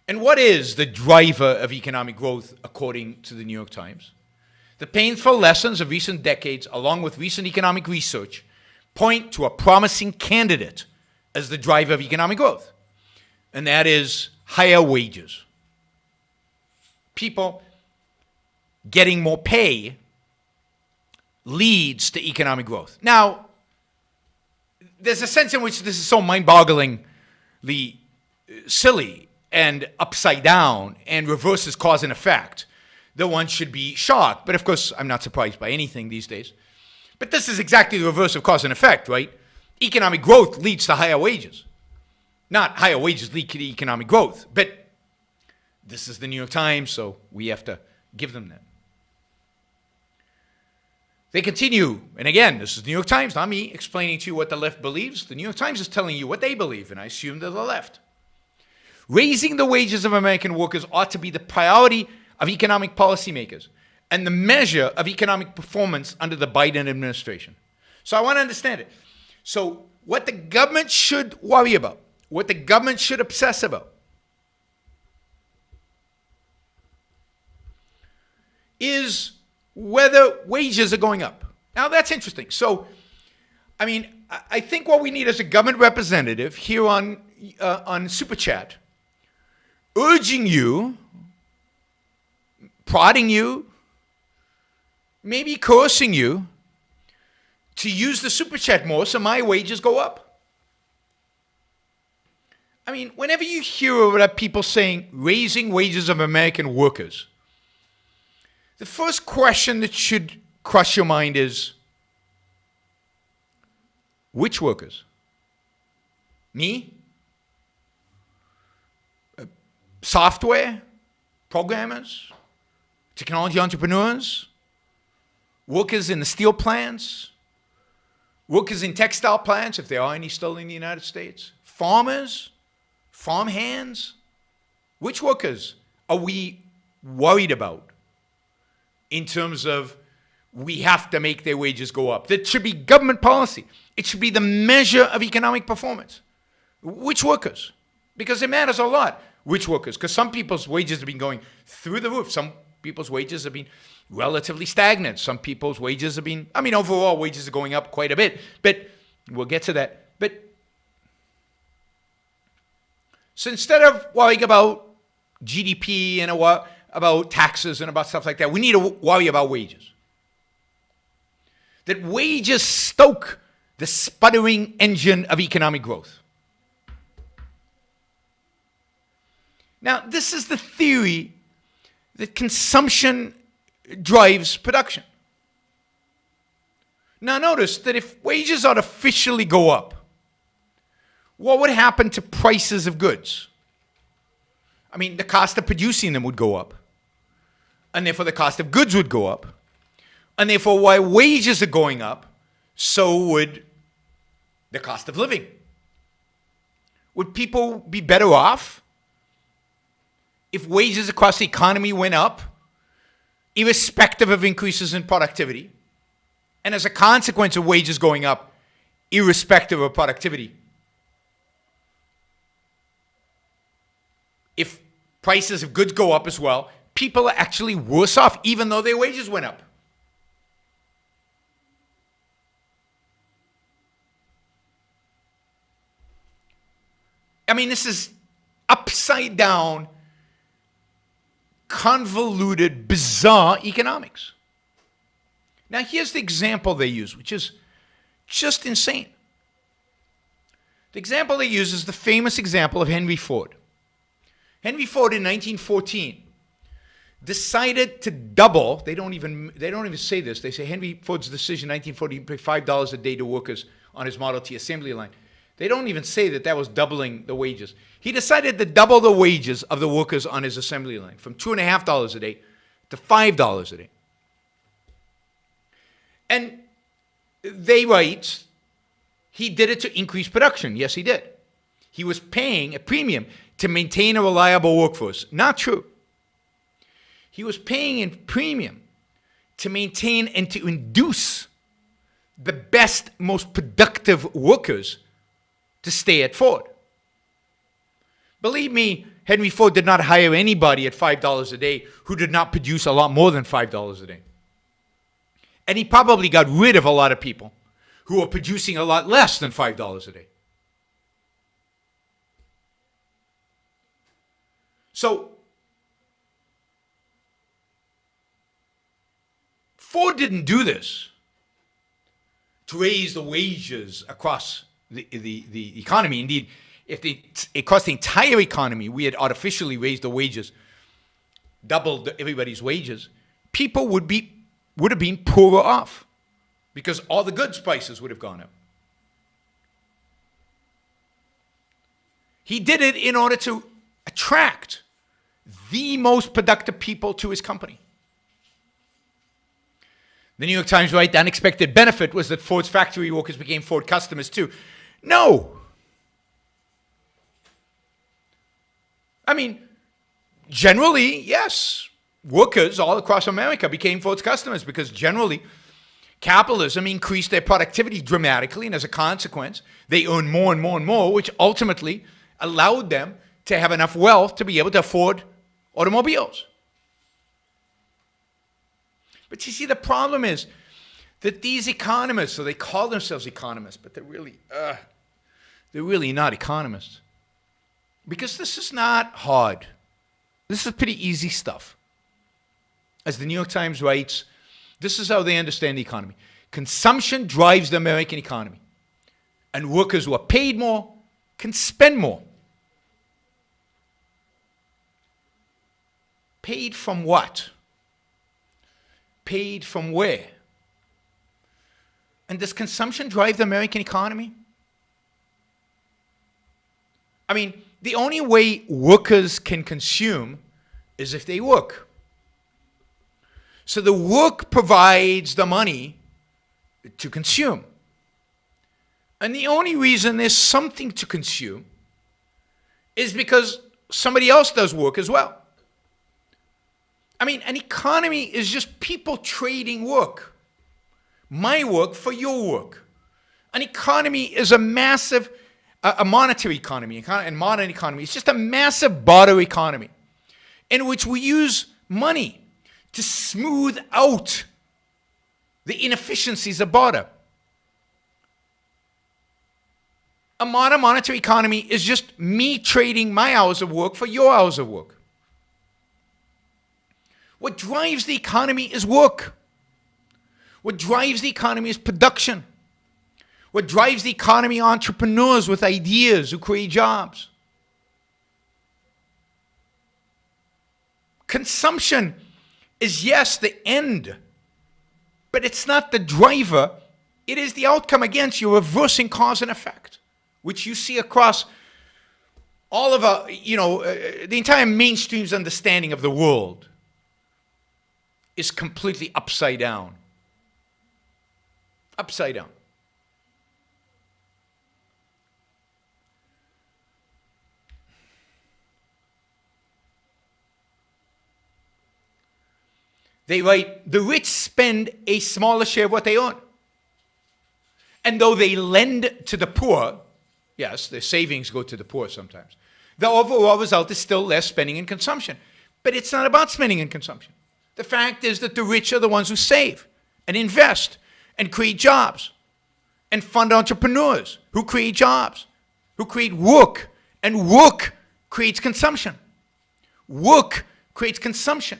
And what is the driver of economic growth according to the New York Times? The painful lessons of recent decades, along with recent economic research, point to a promising candidate as the driver of economic growth, and that is higher wages. People getting more pay leads to economic growth. Now, there's a sense in which this is so mind-bogglingly silly and upside down and reverses cause and effect that one should be shocked. But of course, I'm not surprised by anything these days. But this is exactly the reverse of cause and effect, right? Economic growth leads to higher wages. Not higher wages lead to economic growth. But this is the New York Times, so we have to give them that. They continue, and again, this is the New York Times, not me explaining to you what the left believes. The New York Times is telling you what they believe, and I assume they're the left. Raising the wages of American workers ought to be the priority of economic policymakers, and the measure of economic performance under the Biden administration. So I want to understand it. So what the government should worry about, what the government should obsess about, is whether wages are going up. Now that's interesting. So, I mean, I think what we need is a government representative here on Super Chat, urging you, prodding you, maybe coercing you to use the Super Chat more so my wages go up. I mean, whenever you hear about people saying raising wages of American workers, the first question that should cross your mind is, which workers? Me? Software? Programmers? Technology entrepreneurs? Workers in the steel plants? Workers in textile plants, if there are any still in the United States? Farmers? Farm hands? Which workers are we worried about in terms of we have to make their wages go up? That should be government policy. It should be the measure of economic performance. Which workers? Because it matters a lot. Which workers? Because some people's wages have been going through the roof. Some people's wages have been relatively stagnant. Some people's wages have been, I mean, overall wages are going up quite a bit. But we'll get to that. But so instead of worrying about GDP and about taxes and about stuff like that, we need to worry about wages. That wages stoke the sputtering engine of economic growth. Now, this is the theory that consumption drives production. Now, notice that if wages artificially go up, what would happen to prices of goods? I mean, the cost of producing them would go up, and therefore the cost of goods would go up, and therefore while wages are going up, so would the cost of living. Would people be better off if wages across the economy went up, irrespective of increases in productivity, and as a consequence of wages going up, irrespective of productivity? If prices of goods go up as well, people are actually worse off, even though their wages went up. I mean, this is upside down, convoluted, bizarre economics. Now, here's the example they use, which is just insane. The example they use is the famous example of Henry Ford. Henry Ford in 1914 decided to double, they don't even say this, they say Henry Ford's decision in 1914 to pay $5 a day to workers on his Model T assembly line. They don't even say that was doubling the wages. He decided to double the wages of the workers on his assembly line from $2.50 a day to $5 a day. And they write, he did it to increase production. Yes, he did. He was paying a premium to maintain a reliable workforce. Not true. He was paying a premium to maintain and to induce the best, most productive workers to stay at Ford. Believe me, Henry Ford did not hire anybody at $5 a day who did not produce a lot more than $5 a day. And he probably got rid of a lot of people who were producing a lot less than $5 a day. So, Ford didn't do this to raise the wages across the economy. Indeed, if across the entire economy we had artificially raised the wages, doubled everybody's wages, people would have been poorer off because all the goods prices would have gone up. He did it in order to attract the most productive people to his company. The New York Times write, the unexpected benefit was that Ford's factory workers became Ford customers too. No. I mean, generally, yes. workers all across America became Ford's customers because generally capitalism increased their productivity dramatically, and as a consequence, they earned more and more and more, which ultimately allowed them to have enough wealth to be able to afford automobiles. But you see, the problem is that these economists, so they call themselves economists, but they're really not economists. Because this is not hard. This is pretty easy stuff. As the New York Times writes, this is how they understand the economy. Consumption drives the American economy. And workers who are paid more can spend more. Paid from what? Paid from where? And does consumption drive the American economy? I mean, the only way workers can consume is if they work. So the work provides the money to consume. And the only reason there's something to consume is because somebody else does work as well. I mean, an economy is just people trading work. My work for your work. An economy is a massive, a monetary economy, and modern economy. It's just a massive barter economy in which we use money to smooth out the inefficiencies of barter. A modern monetary economy is just me trading my hours of work for your hours of work. What drives the economy is work. What drives the economy is production. What drives the economy are entrepreneurs with ideas who create jobs. Consumption is, yes, the end, but it's not the driver. It is the outcome. Against you reversing cause and effect, which you see across all of our, the entire mainstream's understanding of the world is completely upside down. Upside down. They write, the rich spend a smaller share of what they own. And though they lend to the poor, yes, their savings go to the poor sometimes, the overall result is still less spending and consumption. But it's not about spending and consumption. The fact is that the rich are the ones who save and invest and create jobs and fund entrepreneurs who create jobs, who create work, and work creates consumption. Work creates consumption.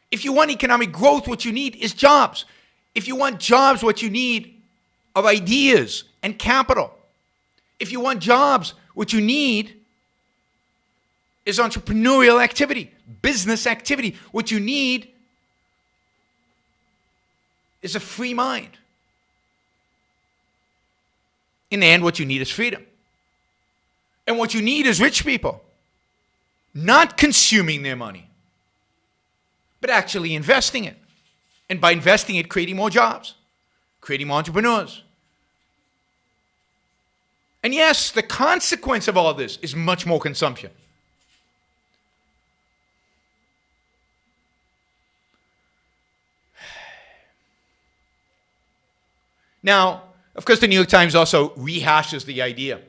If you want economic growth, what you need is jobs. If you want jobs, what you need are ideas and capital. If you want jobs, what you need is entrepreneurial activity, business activity. What you need is a free mind. In the end, what you need is freedom. And what you need is rich people, not consuming their money, but actually investing it. And by investing it, creating more jobs, creating more entrepreneurs. And yes, the consequence of all this is much more consumption. Now, of course, the New York Times also rehashes the idea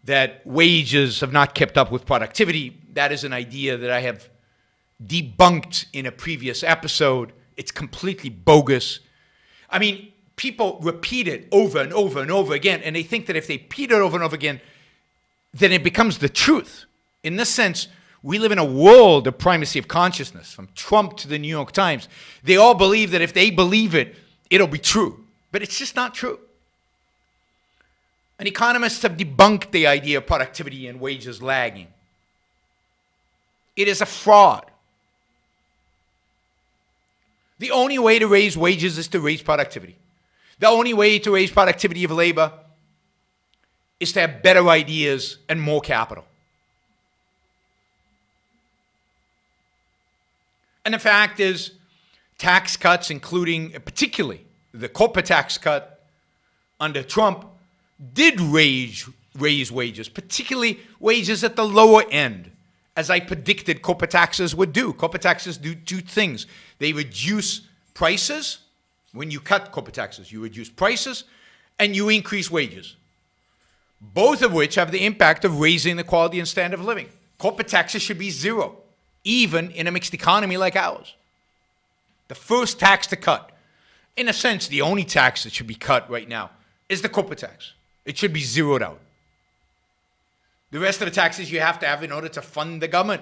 that wages have not kept up with productivity. That is an idea that I have debunked in a previous episode. It's completely bogus. I mean, people repeat it over and over and over again, and they think that if they repeat it over and over again, then it becomes the truth. In this sense, we live in a world of primacy of consciousness, from Trump to the New York Times. They all believe that if they believe it, it'll be true. But it's just not true. And economists have debunked the idea of productivity and wages lagging. It is a fraud. The only way to raise wages is to raise productivity. The only way to raise productivity of labor is to have better ideas and more capital. And the fact is, tax cuts, including particularly the corporate tax cut under Trump, did raise raise wages, particularly wages at the lower end, as I predicted corporate taxes would do. Corporate taxes do two things. They reduce prices. When you cut corporate taxes, you reduce prices and you increase wages, both of which have the impact of raising the quality and standard of living. Corporate taxes should be zero, even in a mixed economy like ours. The first tax to cut, in a sense, the only tax that should be cut right now, is the corporate tax. It should be zeroed out. The rest of the taxes you have to have in order to fund the government,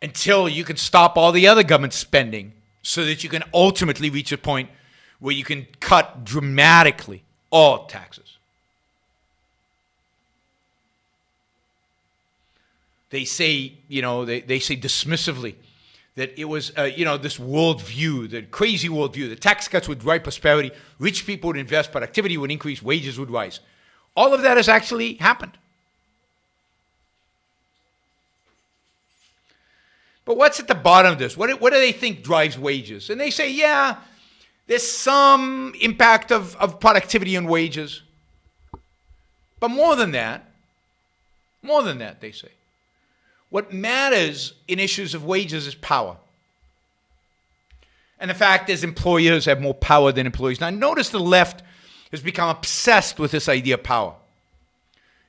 until you can stop all the other government spending so that you can ultimately reach a point where you can cut dramatically all taxes. They say, they say dismissively that it was, this worldview, the crazy worldview, that tax cuts would drive prosperity, rich people would invest, productivity would increase, wages would rise. All of that has actually happened. But what's at the bottom of this? What do they think drives wages? And they say, yeah, there's some impact of productivity on wages. But more than that, they say, what matters in issues of wages is power. And the fact is employers have more power than employees. Now notice the left has become obsessed with this idea of power.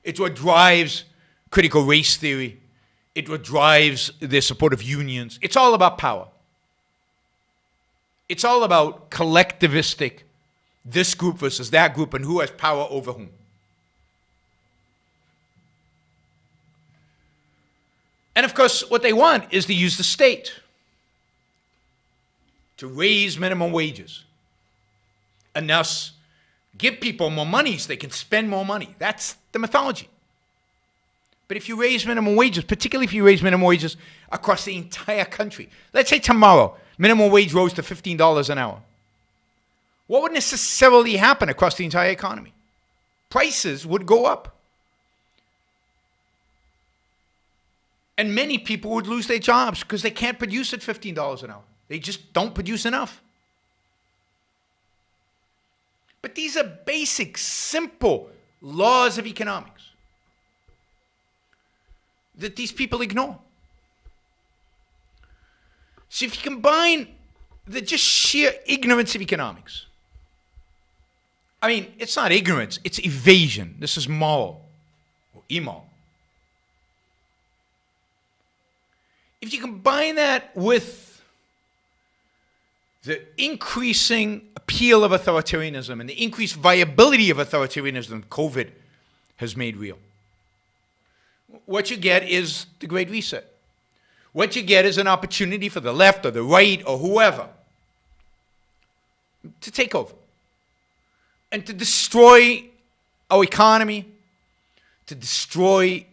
It's what drives critical race theory. It's what drives their support of unions. It's all about power. It's all about collectivistic, this group versus that group, and who has power over whom. And of course, what they want is to use the state to raise minimum wages and thus give people more money so they can spend more money. That's the mythology. But if you raise minimum wages, particularly if you raise minimum wages across the entire country, let's say tomorrow, minimum wage rose to $15 an hour. What would necessarily happen across the entire economy? Prices would go up. And many people would lose their jobs because they can't produce at $15 an hour. They just don't produce enough. But these are basic, simple laws of economics that these people ignore. So if you combine the just sheer ignorance of economics, I mean, it's not ignorance, it's evasion. This is moral or immoral. If you combine that with the increasing appeal of authoritarianism and the increased viability of authoritarianism COVID has made real, what you get is the Great Reset. What you get is an opportunity for the left or the right or whoever to take over and to destroy our economy, to destroy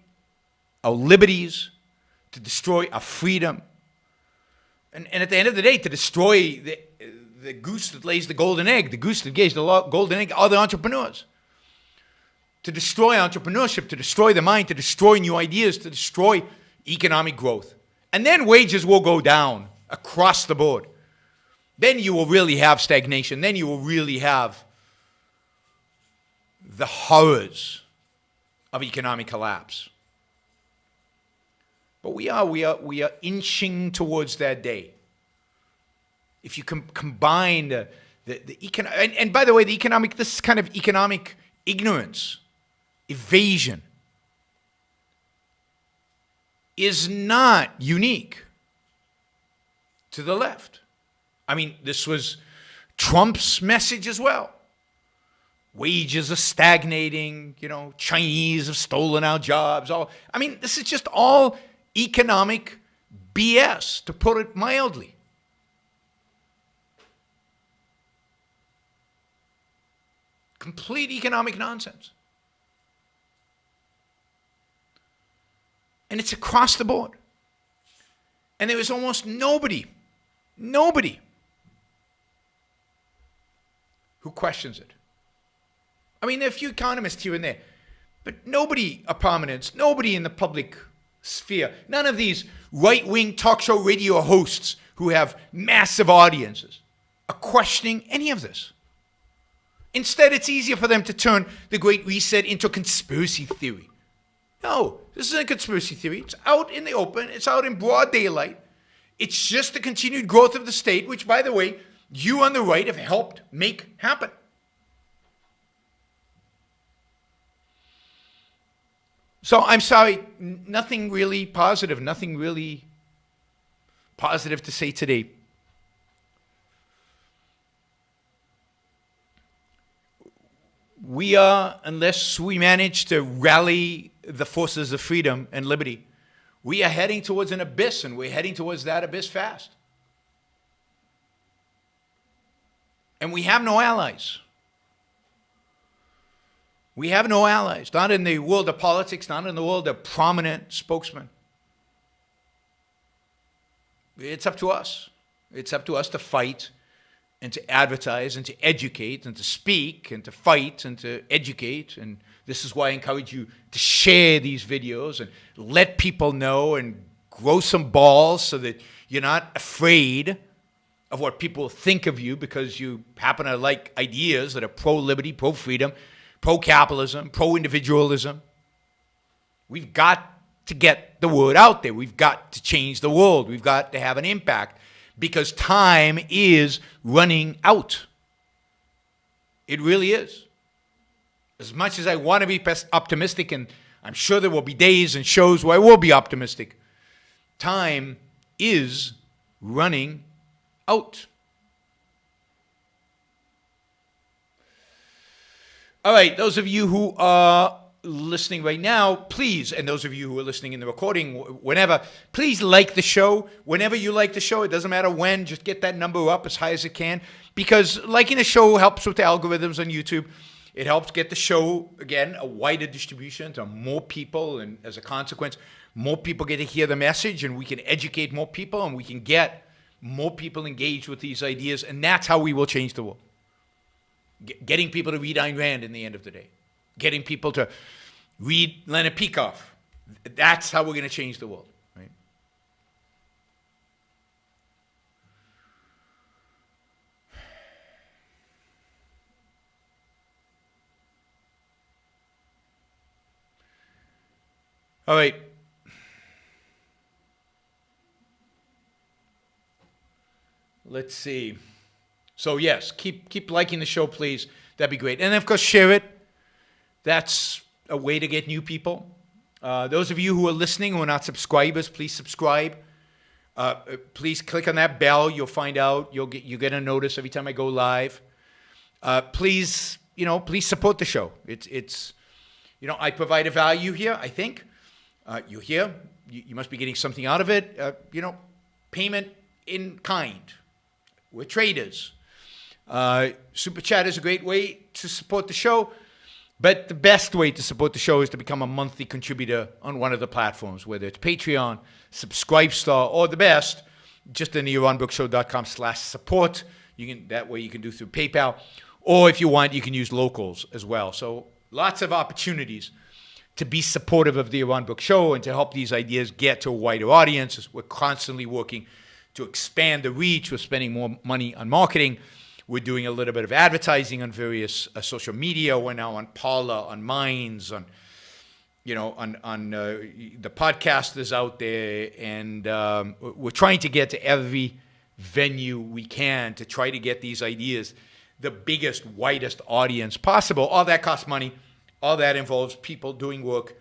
our liberties, to destroy our freedom, and at the end of the day, to destroy the goose that lays the golden egg, the goose that lays the golden egg are the entrepreneurs. To destroy entrepreneurship, to destroy the mind, to destroy new ideas, to destroy economic growth. And then wages will go down across the board. Then you will really have stagnation. Then you will really have the horrors of economic collapse. But we are inching towards that day. If you combine the economic, and by the way, this kind of economic ignorance, evasion, is not unique to the left. I mean, this was Trump's message as well. Wages are stagnating, Chinese have stolen our jobs. This is just all economic BS, to put it mildly. Complete economic nonsense. And it's across the board. And there is almost nobody who questions it. I mean, there are a few economists here and there, but nobody of prominence, nobody in the public sphere, none of these right-wing talk show radio hosts who have massive audiences are questioning any of this. Instead, it's easier for them to turn the Great Reset into a conspiracy theory. No, this isn't a conspiracy theory. It's out in the open. It's out in broad daylight. It's just the continued growth of the state, which, by the way, you on the right have helped make happen. So I'm sorry, nothing really positive to say today. We are, unless we manage to rally the forces of freedom and liberty, we are heading towards an abyss, and we're heading towards that abyss fast. And we have no allies. We have no allies, not in the world of politics, not in the world of prominent spokesmen. It's up to us. It's up to us to fight and to advertise and to educate and to speak and to fight and to educate. And this is why I encourage you to share these videos and let people know and grow some balls so that you're not afraid of what people think of you because you happen to like ideas that are pro-liberty, pro-freedom, pro-capitalism, pro-individualism. We've got to get the word out there. We've got to change the world. We've got to have an impact because time is running out. It really is. As much as I want to be optimistic, and I'm sure there will be days and shows where I will be optimistic, time is running out. All right, those of you who are listening right now, please, and those of you who are listening in the recording, whenever, please like the show. Whenever you like the show, it doesn't matter when, just get that number up as high as it can, because liking the show helps with the algorithms on YouTube. It helps get the show, again, a wider distribution to more people, and as a consequence, more people get to hear the message, and we can educate more people, and we can get more people engaged with these ideas, and that's how we will change the world. Getting people to read Ayn Rand in the end of the day. Getting people to read Leonard Peikoff. That's how we're going to change the world. Right? All right. Let's see. So yes, keep liking the show, please. That'd be great. And of course, share it. That's a way to get new people. Those of you who are listening who are not subscribers, please subscribe. Please click on that bell. You'll find out. You get a notice every time I go live. Please support the show. It's I provide a value here. I think you're here. You must be getting something out of it. Payment in kind. We're traders. Super Chat is a great way to support the show, but the best way to support the show is to become a monthly contributor on one of the platforms, whether it's Patreon, Subscribestar, or the best, just in the YaronBrookShow.com/support. That way you can do through PayPal, or if you want, you can use locals as well. So lots of opportunities to be supportive of the Yaron Brook Show and to help these ideas get to a wider audience. We're constantly working to expand the reach. We're spending more money on marketing. We're doing a little bit of advertising on various social media. We're now on Parler, on Minds, on the podcasters out there, and we're trying to get to every venue we can to try to get these ideas the biggest, widest audience possible. All that costs money. All that involves people doing work.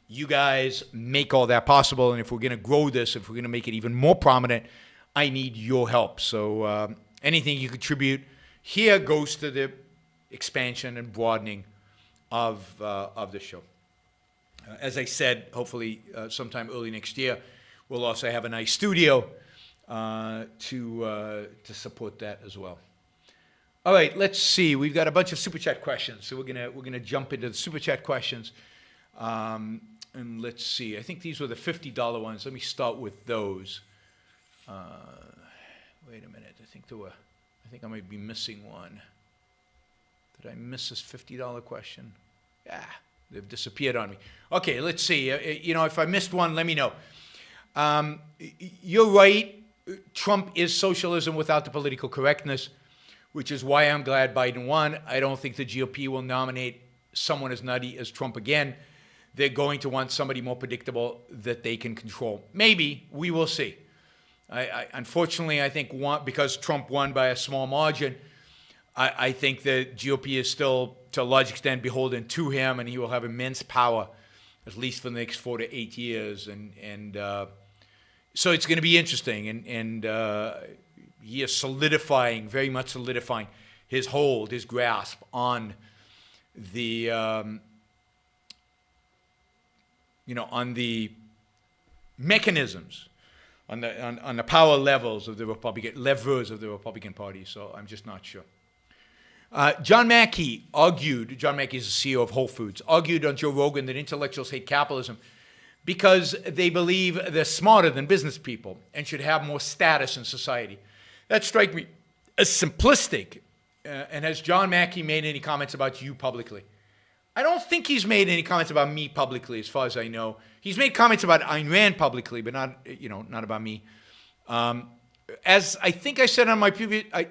You guys make all that possible, and if we're going to grow this, if we're going to make it even more prominent, I need your help. So anything you contribute here goes to the expansion and broadening of the show. As I said, hopefully sometime early next year, we'll also have a nice studio to support that as well. All right, let's see. We've got a bunch of Super Chat questions, so we're gonna jump into the Super Chat questions. And let's see. I think these were the $50 ones. Let me start with those. Wait a minute. I think I might be missing one. Did I miss this $50 question? They've disappeared on me. Okay, let's see. If I missed one, let me know. You're right. Trump is socialism without the political correctness. which is why I'm glad Biden won. I don't think the GOP will nominate someone as nutty as Trump again. They're going to want somebody more predictable that they can control. Maybe. We will see. Unfortunately, I think because Trump won by a small margin, I think the GOP is still, to a large extent, beholden to him, and he will have immense power, at least for the next 4 to 8 years. And so it's going to be interesting. And he is very much solidifying his hold, his grasp on the, on the mechanisms, on the power levers of the Republican Party. So I'm just not sure. John Mackey is the CEO of Whole Foods, argued on Joe Rogan that intellectuals hate capitalism because they believe they're smarter than business people and should have more status in society. That strikes me as simplistic. And has John Mackey made any comments about you publicly? I don't think he's made any comments about me publicly, as far as I know. He's made comments about Ayn Rand publicly, but not about me. As I think I said on my previous, I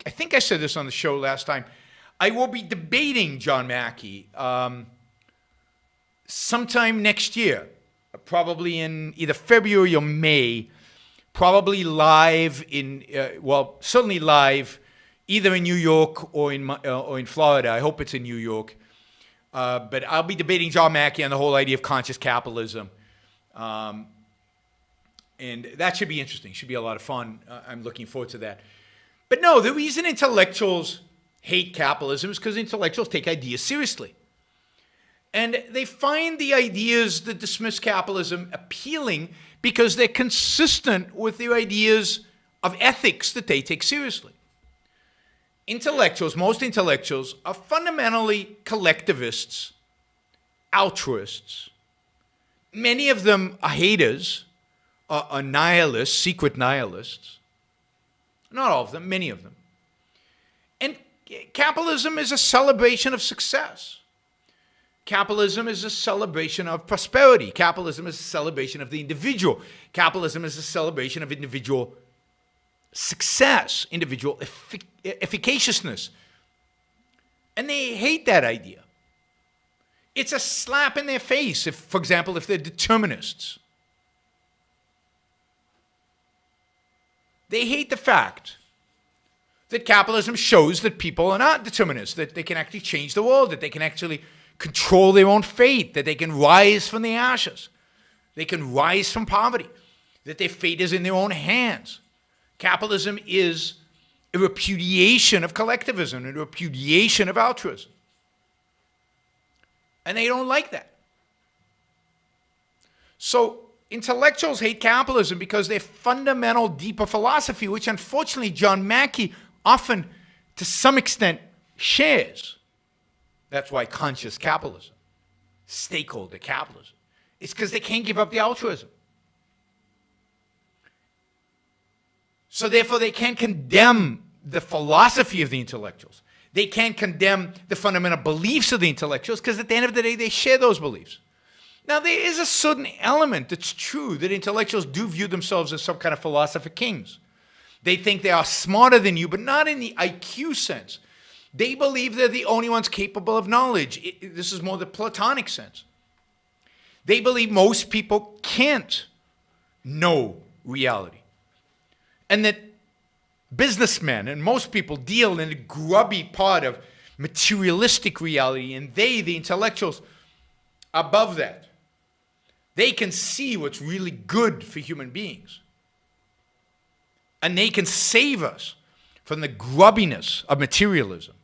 think I said this on the show last time, I will be debating John Mackey sometime next year, probably in either February or May, probably live certainly live, either in New York or in Florida. I hope it's in New York. But I'll be debating John Mackey on the whole idea of conscious capitalism. And that should be interesting. Should be a lot of fun. I'm looking forward to that. But no, the reason intellectuals hate capitalism is because intellectuals take ideas seriously. And they find the ideas that dismiss capitalism appealing because they're consistent with the ideas of ethics that they take seriously. Most intellectuals, are fundamentally collectivists, altruists. Many of them are haters, are nihilists, secret nihilists. Not all of them, many of them. And capitalism is a celebration of success. Capitalism is a celebration of prosperity. Capitalism is a celebration of the individual. Capitalism is a celebration of individual success, individual efficaciousness. And they hate that idea. It's a slap in their face, for example, if they're determinists. They hate the fact that capitalism shows that people are not determinists, that they can actually change the world, that they can actually control their own fate, that they can rise from the ashes, they can rise from poverty, that their fate is in their own hands. Capitalism is a repudiation of collectivism, a repudiation of altruism. And they don't like that. So intellectuals hate capitalism because their fundamental, deeper philosophy, which unfortunately John Mackey often, to some extent, shares. That's why conscious capitalism, stakeholder capitalism, it's because they can't give up the altruism. So therefore, they can't condemn the philosophy of the intellectuals. They can't condemn the fundamental beliefs of the intellectuals because at the end of the day, they share those beliefs. Now, there is a certain element that's true that intellectuals do view themselves as some kind of philosopher kings. They think they are smarter than you, but not in the IQ sense. They believe they're the only ones capable of knowledge. This is more the Platonic sense. They believe most people can't know reality. And that businessmen and most people deal in a grubby part of materialistic reality, and they, the intellectuals, above that. They can see what's really good for human beings. And they can save us from the grubbiness of materialism.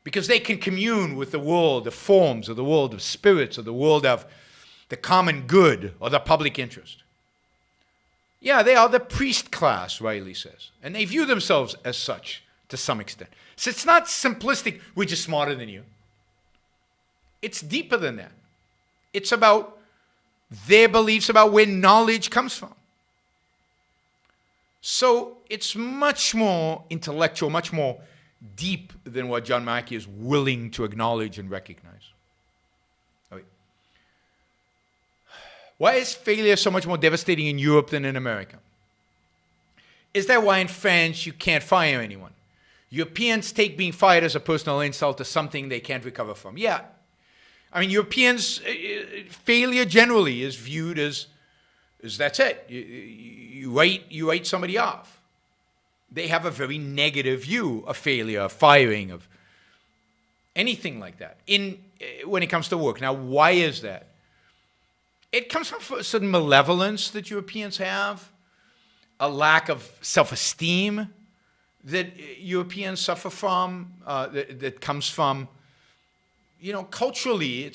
Because they can commune with the world of forms, or the world of spirits, or the world of the common good, or the public interest. Yeah, they are the priest class, Riley says. And they view themselves as such to some extent. So it's not simplistic, we're just smarter than you. It's deeper than that. It's about their beliefs about where knowledge comes from. So it's much more intellectual, much more deep than what John Mackey is willing to acknowledge and recognize. Okay. Why is failure so much more devastating in Europe than in America? Is that why in France you can't fire anyone? Europeans take being fired as a personal insult as something they can't recover from. Yeah. I mean, Europeans, failure generally is viewed as that's it. You write somebody off. They have a very negative view of failure, of firing, of anything like that when it comes to work. Now, why is that? It comes from a certain malevolence that Europeans have, a lack of self-esteem that Europeans suffer from, that comes from, culturally,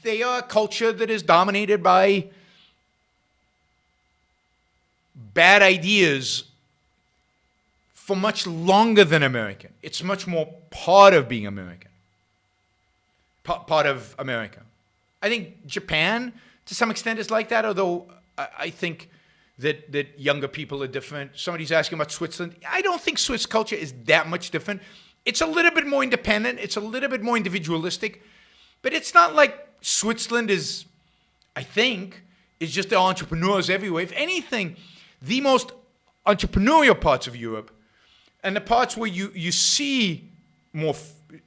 they are a culture that is dominated by bad ideas for much longer than American. It's much more part of being American. Part of America. I think Japan, to some extent, is like that, although I think that younger people are different. Somebody's asking about Switzerland. I don't think Swiss culture is that much different. It's a little bit more independent. It's a little bit more individualistic. But it's not like Switzerland is just the entrepreneurs everywhere. If anything, the most entrepreneurial parts of Europe and the parts where you see more,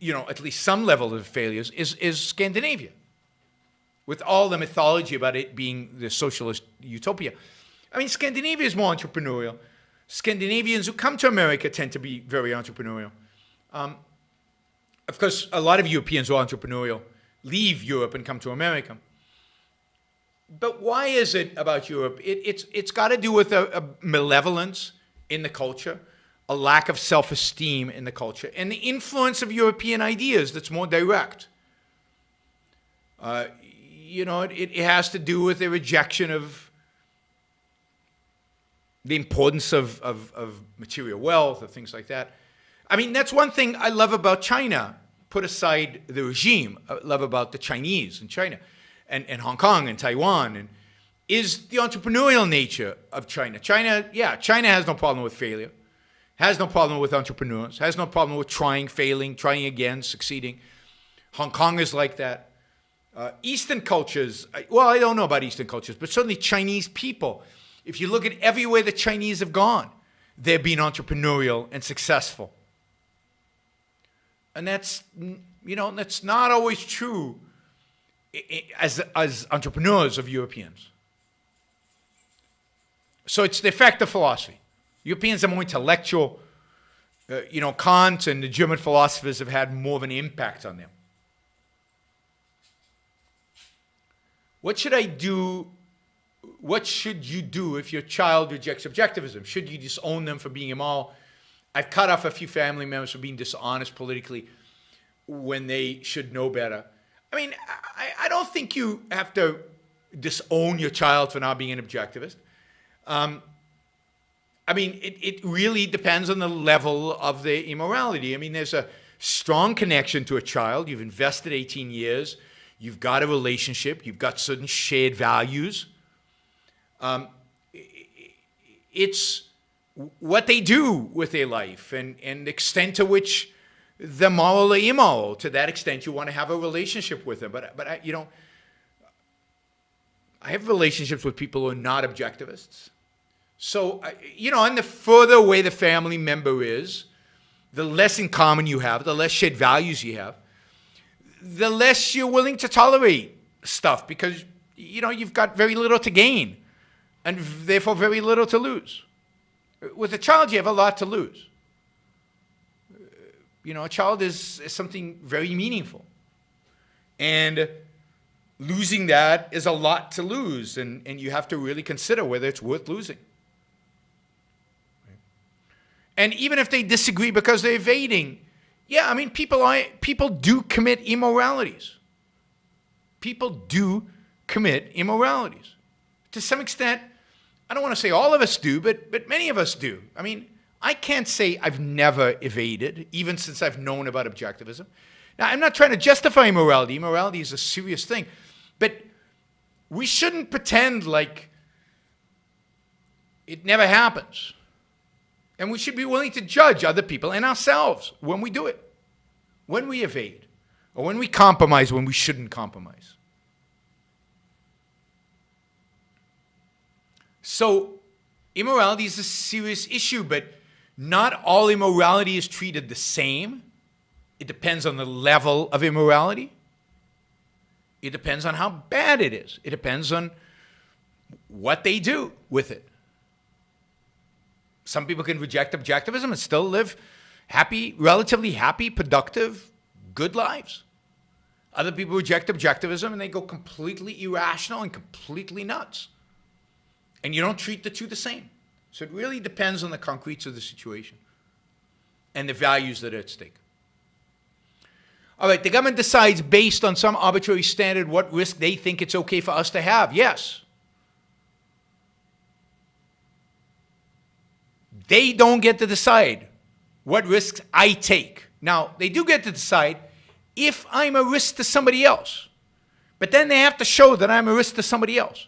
at least some level of failures is Scandinavia, with all the mythology about it being the socialist utopia. I mean, Scandinavia is more entrepreneurial. Scandinavians who come to America tend to be very entrepreneurial. Of course, a lot of Europeans who are entrepreneurial leave Europe and come to America. But why is it about Europe? It's got to do with a malevolence in the culture, a lack of self-esteem in the culture, and the influence of European ideas that's more direct. It has to do with a rejection of the importance of material wealth or things like that. I mean, that's one thing I love about China. Put aside the regime, I love about the Chinese in China and Hong Kong and Taiwan, and is the entrepreneurial nature of China. China has no problem with failure, has no problem with entrepreneurs, has no problem with trying, failing, trying again, succeeding. Hong Kong is like that. Eastern cultures, well, I don't know about Eastern cultures, but certainly Chinese people, if you look at everywhere the Chinese have gone, they've been entrepreneurial and successful. And that's not always true as entrepreneurs of Europeans. So it's the effect of philosophy. Europeans are more intellectual. Kant and the German philosophers have had more of an impact on them. What should I do? What should you do if your child rejects objectivism? Should you disown them for being immoral? I've cut off a few family members for being dishonest politically when they should know better. I mean, I don't think you have to disown your child for not being an objectivist. It really depends on the level of the immorality. I mean, there's a strong connection to a child. You've invested 18 years. You've got a relationship. You've got certain shared values. It's what they do with their life and the extent to which they're moral or immoral. To that extent, you want to have a relationship with them. But I have relationships with people who are not objectivists. So, and the further away the family member is, the less in common you have, the less shared values you have, the less you're willing to tolerate stuff because, you've got very little to gain and therefore very little to lose. With a child, you have a lot to lose. A child is something very meaningful. And losing that is a lot to lose, and you have to really consider whether it's worth losing. And even if they disagree because they're evading, people do commit immoralities. People do commit immoralities. To some extent, I don't want to say all of us do, but many of us do. I mean, I can't say I've never evaded, even since I've known about objectivism. Now, I'm not trying to justify immorality. Immorality is a serious thing. But we shouldn't pretend like it never happens. And we should be willing to judge other people and ourselves when we do it, when we evade, or when we compromise when we shouldn't compromise. So Immorality is a serious issue, but not all immorality is treated the same. It depends on the level of immorality. It depends on how bad it is. It depends on what they do with it. Some people can reject objectivism and still live happy, relatively happy, productive, good lives. Other people reject objectivism and they go completely irrational and completely nuts. And you don't treat the two the same. So it really depends on the concretes of the situation and the values that are at stake. All right, the government decides based on some arbitrary standard what risk they think it's okay for us to have. Yes. They don't get to decide what risks I take. Now, they do get to decide if I'm a risk to somebody else. But then they have to show that I'm a risk to somebody else.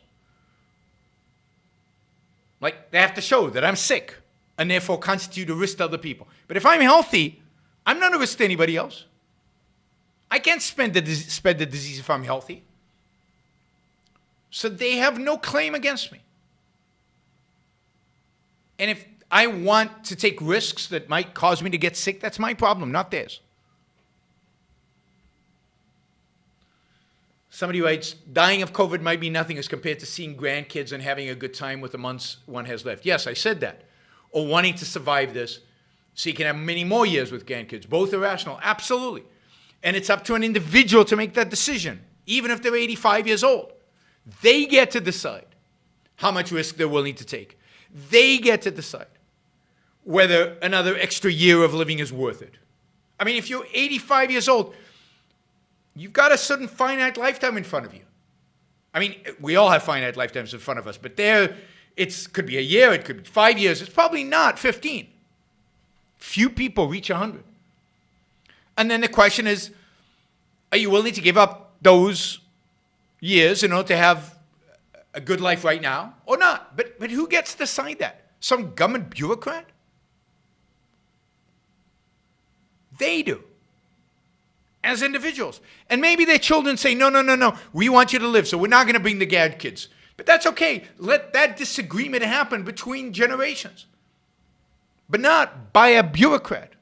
Like, they have to show that I'm sick and therefore constitute a risk to other people. But if I'm healthy, I'm not a risk to anybody else. I can't spread the disease if I'm healthy. So they have no claim against me. And if I want to take risks that might cause me to get sick, that's my problem, not theirs. Somebody writes, dying of COVID might be nothing as compared to seeing grandkids and having a good time with the months one has left. Yes, I said that. Or wanting to survive this so you can have many more years with grandkids. Both are rational. Absolutely. And it's up to an individual to make that decision, even if they're 85 years old. They get to decide how much risk they're willing to take. They get to decide whether another extra year of living is worth it. I mean, if you're 85 years old, you've got a certain finite lifetime in front of you. I mean, we all have finite lifetimes in front of us, but it could be a year, it could be 5 years. It's probably not 15. Few people reach 100. And then the question is, are you willing to give up those years in order to have a good life right now or not? But who gets to decide that? Some government bureaucrat? They do. As individuals. And maybe their children say, no, we want you to live, so we're not going to bring the grandkids. But that's okay. Let that disagreement happen between generations. But not by a bureaucrat.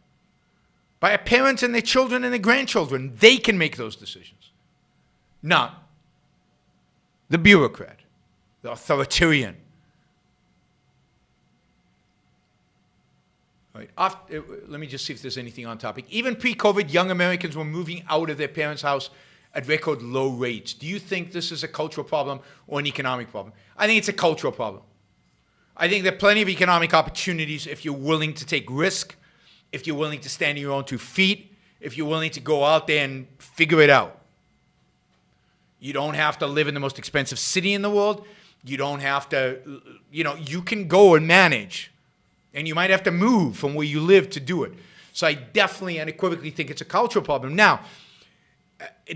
By a parent and their children and their grandchildren. They can make those decisions. Not the bureaucrat, the authoritarian. All right. Let me just see if there's anything on topic. Even pre-COVID, young Americans were moving out of their parents' house at record low rates. Do you think this is a cultural problem or an economic problem? I think it's a cultural problem. I think there are plenty of economic opportunities if you're willing to take risk, if you're willing to stand on your own 2 feet, if you're willing to go out there and figure it out. You don't have to live in the most expensive city in the world. You don't have to, you can go and manage. And you might have to move from where you live to do it. So I definitely unequivocally think it's a cultural problem. Now,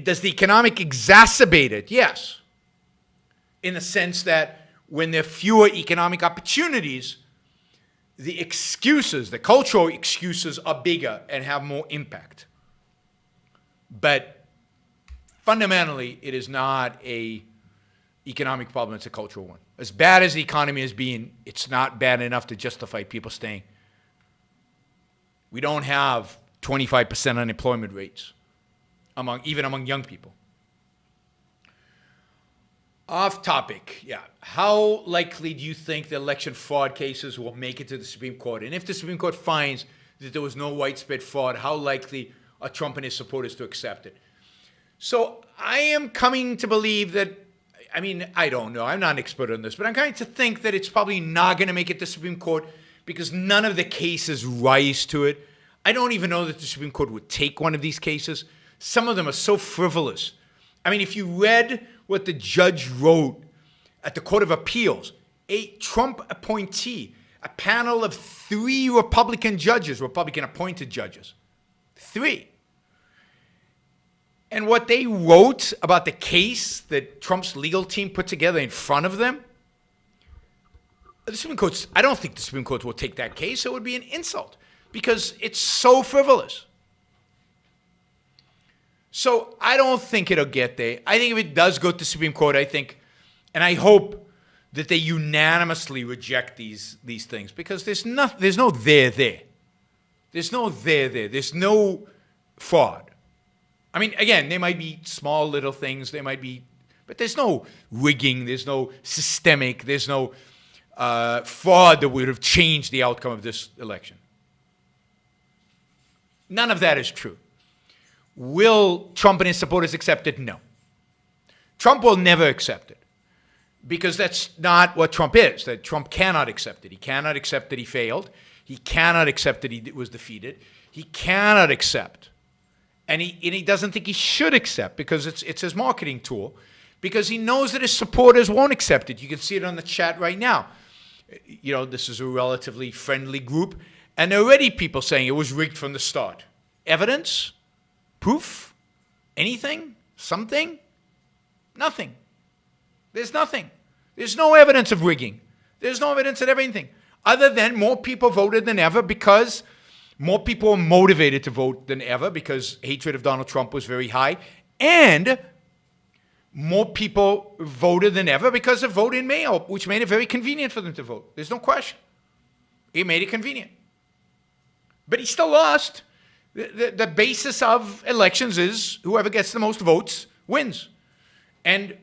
does the economic exacerbate it? Yes. In the sense that when there are fewer economic opportunities, the excuses, the cultural excuses are bigger and have more impact. But fundamentally, it is not an economic problem, it's a cultural one. As bad as the economy has been, it's not bad enough to justify people staying. We don't have 25% unemployment rates, even among young people. Off topic, yeah. How likely do you think the election fraud cases will make it to the Supreme Court? And if the Supreme Court finds that there was no widespread fraud, how likely are Trump and his supporters to accept it? So I am coming to believe that, I don't know. I'm not an expert on this, but I'm coming to think that it's probably not going to make it to the Supreme Court because none of the cases rise to it. I don't even know that the Supreme Court would take one of these cases. Some of them are so frivolous. If you read what the judge wrote at the Court of Appeals, a Trump appointee, a panel of 3 Republican judges, Republican-appointed judges, 3. And what they wrote about the case that Trump's legal team put together in front of them, the Supreme Court, I don't think the Supreme Court will take that case. It would be an insult because it's so frivolous. So I don't think it'll get there. I think if it does go to the Supreme Court, and I hope that they unanimously reject these things, because there's no there there. There's no there there. There's no fraud. I mean, again, there might be small little things. There might be, but there's no rigging. There's no systemic. There's no fraud that would have changed the outcome of this election. None of that is true. Will Trump and his supporters accept it? No. Trump will never accept it, because that's not what Trump is. That Trump cannot accept it. He cannot accept that he failed. He cannot accept that he was defeated. He cannot accept, and he doesn't think he should accept, because it's his marketing tool, because he knows that his supporters won't accept it. You can see it on the chat right now. You know, this is a relatively friendly group, and there are already people saying it was rigged from the start. Evidence? Proof? Anything? Something? Nothing. There's nothing. There's no evidence of rigging. There's no evidence of anything, other than more people voted than ever, because more people were motivated to vote than ever, because hatred of Donald Trump was very high, and more people voted than ever because of vote-in mail, which made it very convenient for them to vote. There's no question. It made it convenient. But he still lost. The basis of elections is whoever gets the most votes wins. And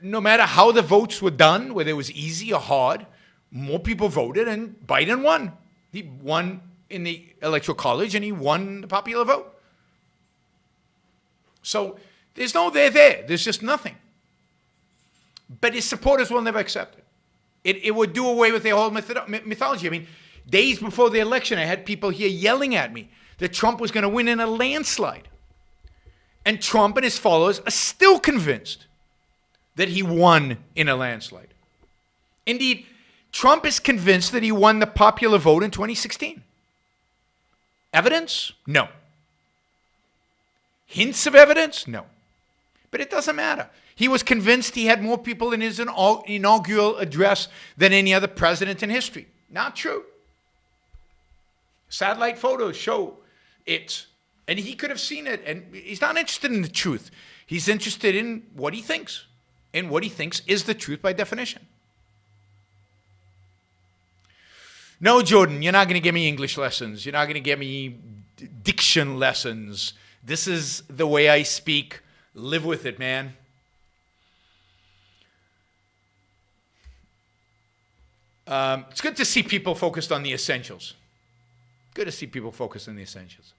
no matter how the votes were done, whether it was easy or hard, more people voted, and Biden won. He won in the Electoral College, and he won the popular vote. So there's no there. There's just nothing. But his supporters will never accept it. It would do away with their whole mythology. I mean, days before the election, I had people here yelling at me that Trump was going to win in a landslide. And Trump and his followers are still convinced that he won in a landslide. Indeed, Trump is convinced that he won the popular vote in 2016. Evidence? No. Hints of evidence? No. But it doesn't matter. He was convinced he had more people in his inaugural address than any other president in history. Not true. Satellite photos show it. And he could have seen it. And he's not interested in the truth. He's interested in what he thinks. And what he thinks is the truth by definition. No, Jordan, you're not going to give me English lessons. You're not going to give me diction lessons. This is the way I speak. Live with it, man. It's good to see people focused on the essentials. Good to see people focused on the essentials.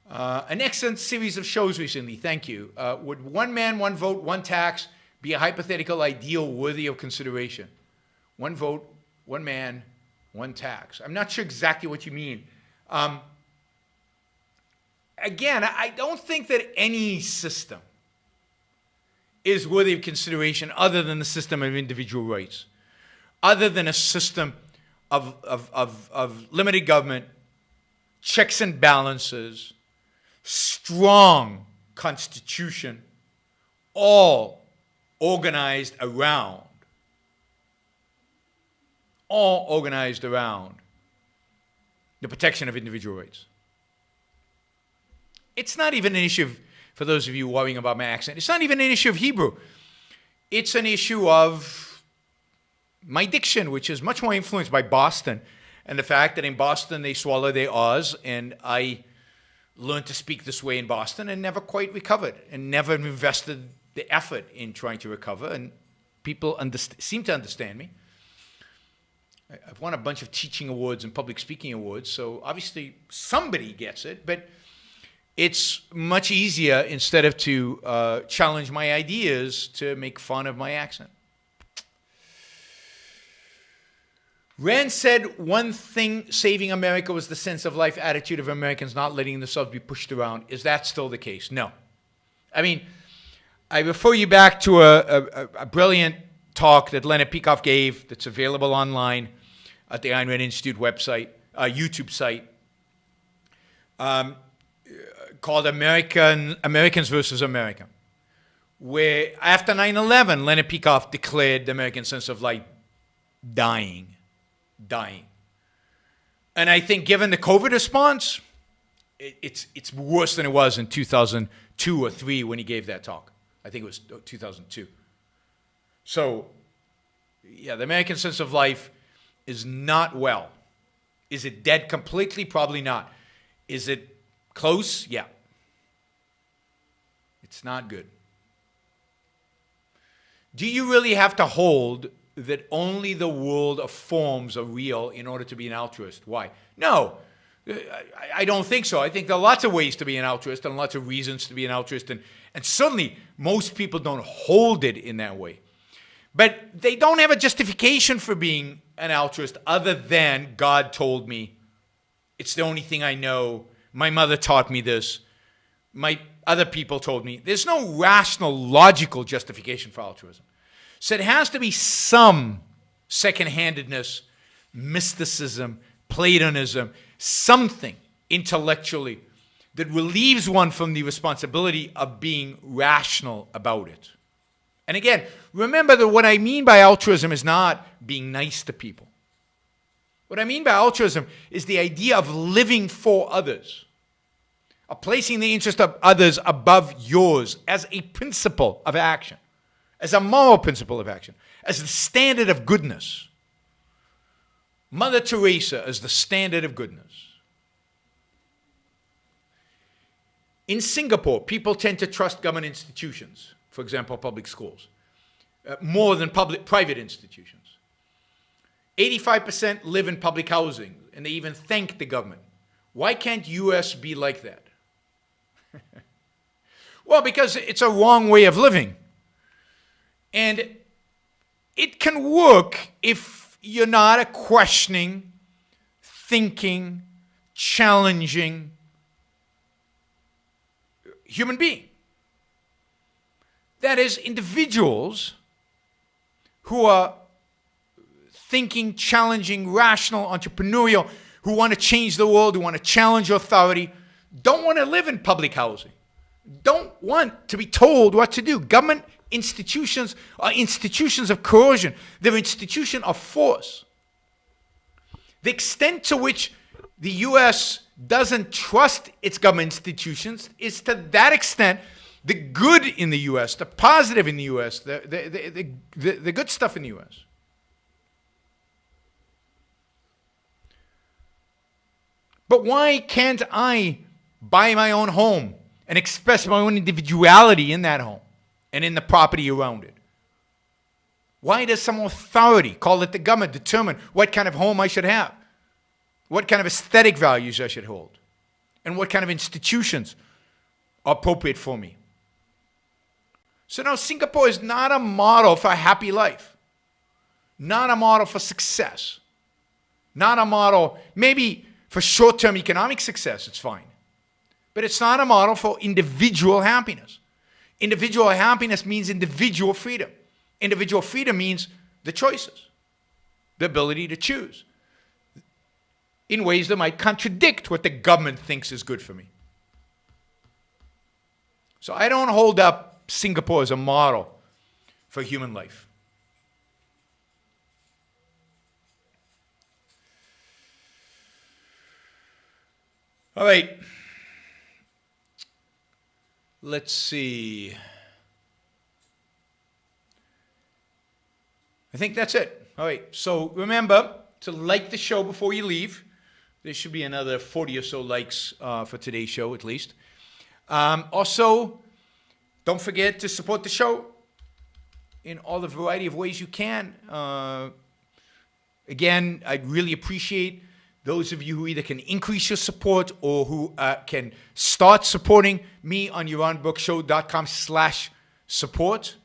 An excellent series of shows recently. Thank you. Would one man, one vote, one tax be a hypothetical ideal worthy of consideration? One vote, one man, one tax. I'm not sure exactly what you mean. Again, I don't think that any system is worthy of consideration other than the system of individual rights, other than a system of limited government, checks and balances, strong constitution, all organized around the protection of individual rights. It's not even an issue of, for those of you worrying about my accent, it's not even an issue of Hebrew. It's an issue of my diction, which is much more influenced by Boston, and the fact that in Boston they swallow their R's, and I learned to speak this way in Boston and never quite recovered, and never invested the effort in trying to recover, and people seem to understand me. I've won a bunch of teaching awards and public speaking awards, so obviously somebody gets it, but it's much easier, instead of to challenge my ideas, to make fun of my accent. Rand said one thing saving America was the sense of life attitude of Americans not letting themselves be pushed around. Is that still the case? No. I mean, I refer you back to a brilliant talk that Leonard Peikoff gave that's available online at the Ayn Rand Institute website, YouTube site, called Americans versus America, where after 9/11, Leonard Peikoff declared the American sense of life dying. And I think given the COVID response, it's worse than it was in 2002 or 3 when he gave that talk. I think it was 2002. So, yeah, the American sense of life is not well. Is it dead completely? Probably not. Is it close? Yeah. It's not good. Do you really have to hold that only the world of forms are real in order to be an altruist? Why? No, I don't think so. I think there are lots of ways to be an altruist and lots of reasons to be an altruist. And certainly most people don't hold it in that way. But they don't have a justification for being an altruist other than God told me. It's the only thing I know. My mother taught me this. My other people told me. There's no rational, logical justification for altruism. So it has to be some second-handedness, mysticism, Platonism, something intellectually that relieves one from the responsibility of being rational about it. And again, remember that what I mean by altruism is not being nice to people. What I mean by altruism is the idea of living for others, of placing the interest of others above yours as a principle of action, as a moral principle of action, as the standard of goodness. Mother Teresa as the standard of goodness. In Singapore, people tend to trust government institutions, for example, public schools, more than private institutions. 85% live in public housing, and they even thank the government. Why can't U.S. be like that? Well, because it's a wrong way of living. And it can work if you're not a questioning, thinking, challenging human being. That is, individuals who are thinking, challenging, rational, entrepreneurial, who want to change the world, who want to challenge authority, don't want to live in public housing, don't want to be told what to do. Government institutions are institutions of coercion. They're institutions of force. The extent to which the U.S. doesn't trust its government institutions is to that extent the good in the U.S., the positive in the U.S., the good stuff in the U.S. But why can't I buy my own home and express my own individuality in that home and in the property around it? Why does some authority, call it the government, determine what kind of home I should have, what kind of aesthetic values I should hold, and what kind of institutions are appropriate for me? So now Singapore is not a model for a happy life, not a model for success, not a model, maybe for short-term economic success, it's fine. But it's not a model for individual happiness. Individual happiness means individual freedom. Individual freedom means the choices, the ability to choose in ways that might contradict what the government thinks is good for me. So I don't hold up Singapore as a model for human life. All right. Let's see. I think that's it. All right. So remember to like the show before you leave. There should be another 40 or so likes for today's show, at least. Also, don't forget to support the show in all the variety of ways you can. Again, I'd really appreciate those of you who either can increase your support or who can start supporting me on YaronBrookShow.com/support.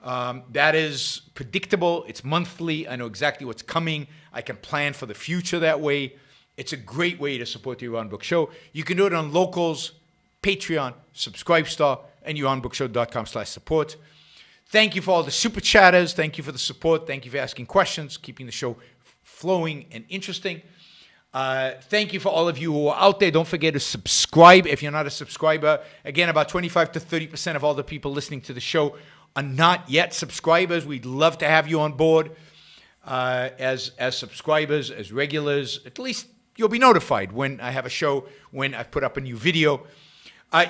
That is predictable. It's monthly. I know exactly what's coming. I can plan for the future that way. It's a great way to support the Yaron Brook Show. You can do it on Locals, Patreon, Subscribestar, and YaronBrookShow.com/support. Thank you for all the super chatters. Thank you for the support. Thank you for asking questions, keeping the show flowing and interesting. Thank you for all of you who are out there. Don't forget to subscribe if you're not a subscriber. Again, about 25 to 30% of all the people listening to the show are not yet subscribers. We'd love to have you on board as subscribers, as regulars. At least you'll be notified when I have a show, when I put up a new video.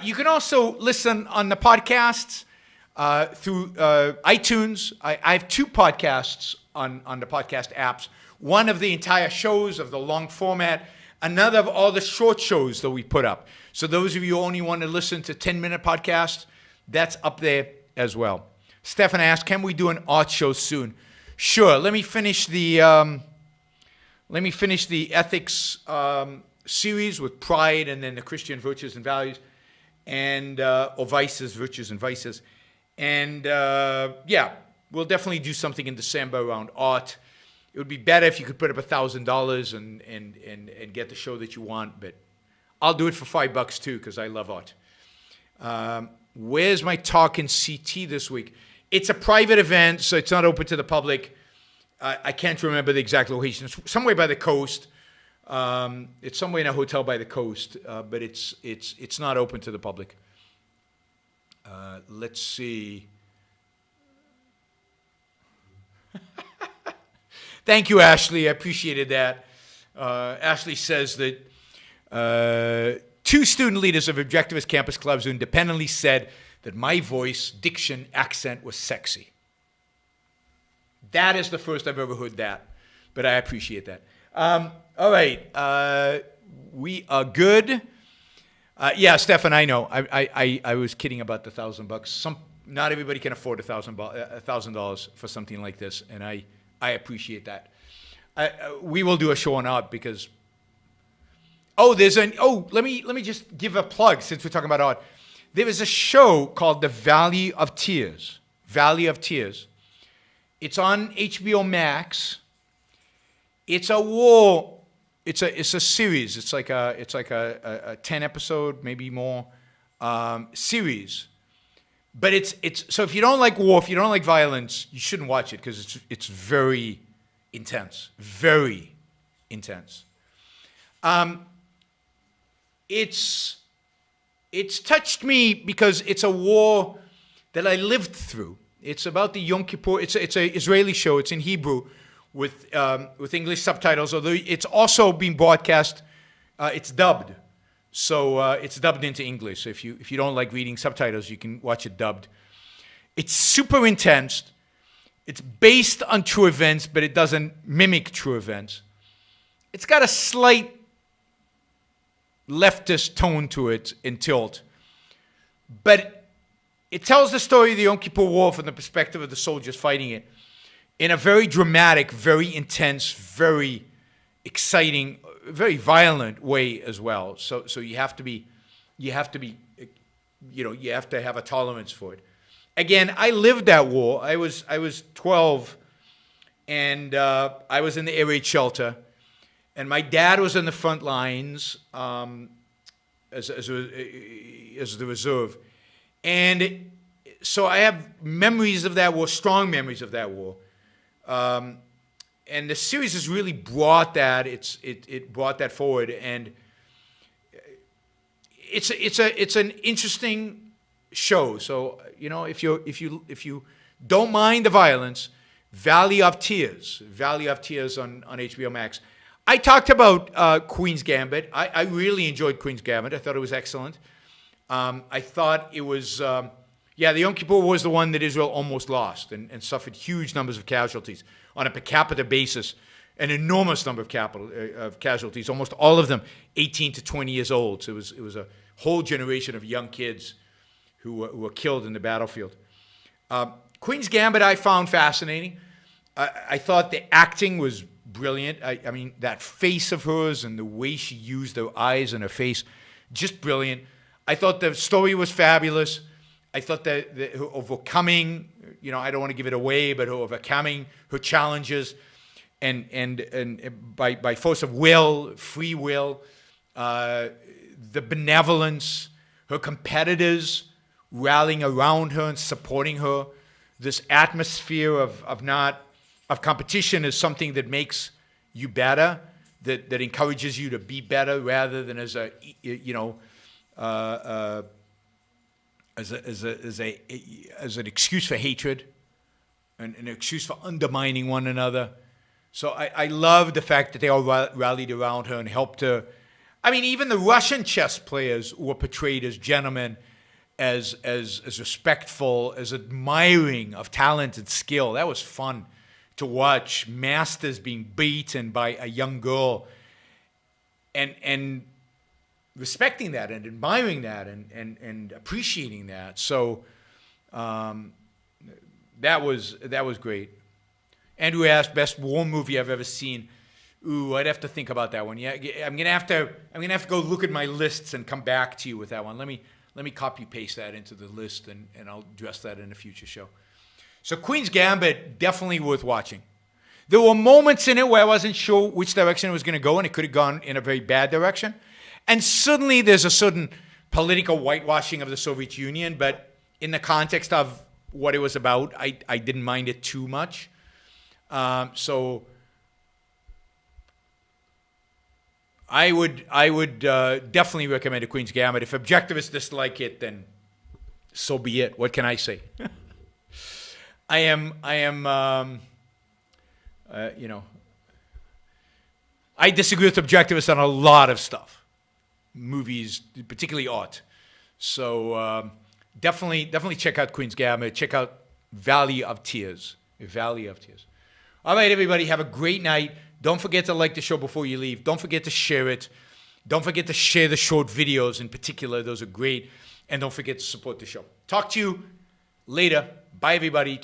You can also listen on the podcasts. through iTunes. I have 2 podcasts on the podcast apps. One of the entire shows of the long format, another of all the short shows that we put up. So those of you who only want to listen to 10-minute podcasts, that's up there as well. Stefan asked, can we do an art show soon? Sure. Let me finish the ethics series with pride, and then the Christian virtues and values, and or vices, virtues and vices. And yeah, we'll definitely do something in December around art. It would be better if you could put up $1,000 and get the show that you want, but I'll do it for $5 too, because I love art. Where's my talk in CT this week? It's a private event, so it's not open to the public. I can't remember the exact location. It's somewhere by the coast. It's somewhere in a hotel by the coast, but it's not open to the public. Let's see. Thank you, Ashley. I appreciated that. Ashley says that 2 student leaders of objectivist campus clubs who independently said that my voice, diction, accent was sexy. That is the first I've ever heard that, but I appreciate that. All right, we are good. Yeah, Stefan, I know. I was kidding about the $1,000. Not everybody can afford $1,000 for something like this, and I appreciate that. We will do a show on art because. Let me just give a plug since we're talking about art. There is a show called The Valley of Tears. Valley of Tears. It's on HBO Max. It's a war. It's a series. It's like a 10-episode, maybe more, series. But it's so if you don't like war, if you don't like violence, you shouldn't watch it because it's very intense. Very intense. It's touched me because it's a war that I lived through. It's about the Yom Kippur. It's an Israeli show. It's in Hebrew with English subtitles. Although it's also being broadcast, it's dubbed. So it's dubbed into English. So if you don't like reading subtitles, you can watch it dubbed. It's super intense. It's based on true events, but it doesn't mimic true events. It's got a slight leftist tone to it in tilt. But it tells the story of the Yom Kippur War from the perspective of the soldiers fighting it in a very dramatic, very intense, very exciting, very violent way as well. So you have to have a tolerance for it. Again, I lived that war. I was 12, and I was in the air raid shelter. And my dad was in the front lines as the reserve. And so I have memories of that war, strong memories of that war. And the series has really brought that. It brought that forward. And it's an interesting show. So, if you don't mind the violence, Valley of Tears on HBO Max. I talked about Queen's Gambit. I really enjoyed Queen's Gambit. I thought it was excellent. I thought it was, the Yom Kippur War was the one that Israel almost lost and suffered huge numbers of casualties on a per capita basis, an enormous number of casualties, almost all of them 18 to 20 years old. So it was a whole generation of young kids who were killed in the battlefield. Queen's Gambit I found fascinating. I thought the acting was brilliant. I mean, that face of hers and the way she used her eyes and her face, just brilliant. I thought the story was fabulous. I thought that her overcoming, I don't want to give it away, but her overcoming her challenges and by force of will, free will, the benevolence, her competitors rallying around her and supporting her, this atmosphere of competition is something that makes you better, that encourages you to be better rather than as an excuse for hatred, an excuse for undermining one another. So I love the fact that they all rallied around her and helped her. I mean, even the Russian chess players were portrayed as gentlemen as respectful, as admiring of talent and skill. That was fun to watch. Masters being beaten by a young girl, and respecting that and admiring that and appreciating that. So that was great. Andrew asked, best war movie I've ever seen. Ooh, I'd have to think about that one. Yeah, I'm gonna have to go look at my lists and come back to you with that one. Let me copy paste that into the list, and I'll address that in a future show. So Queen's Gambit, definitely worth watching. There were moments in it where I wasn't sure which direction it was going to go, and it could have gone in a very bad direction. And suddenly there's a certain political whitewashing of the Soviet Union, but in the context of what it was about, I didn't mind it too much. So I would definitely recommend a Queen's Gambit. If objectivists dislike it, then so be it. What can I say? I disagree with objectivists on a lot of stuff, movies, particularly art. So definitely check out Queen's Gambit. Check out Valley of Tears. Valley of Tears. All right, everybody, have a great night. Don't forget to like the show before you leave. Don't forget to share it. Don't forget to share the short videos in particular. Those are great. And don't forget to support the show. Talk to you later. Bye, everybody.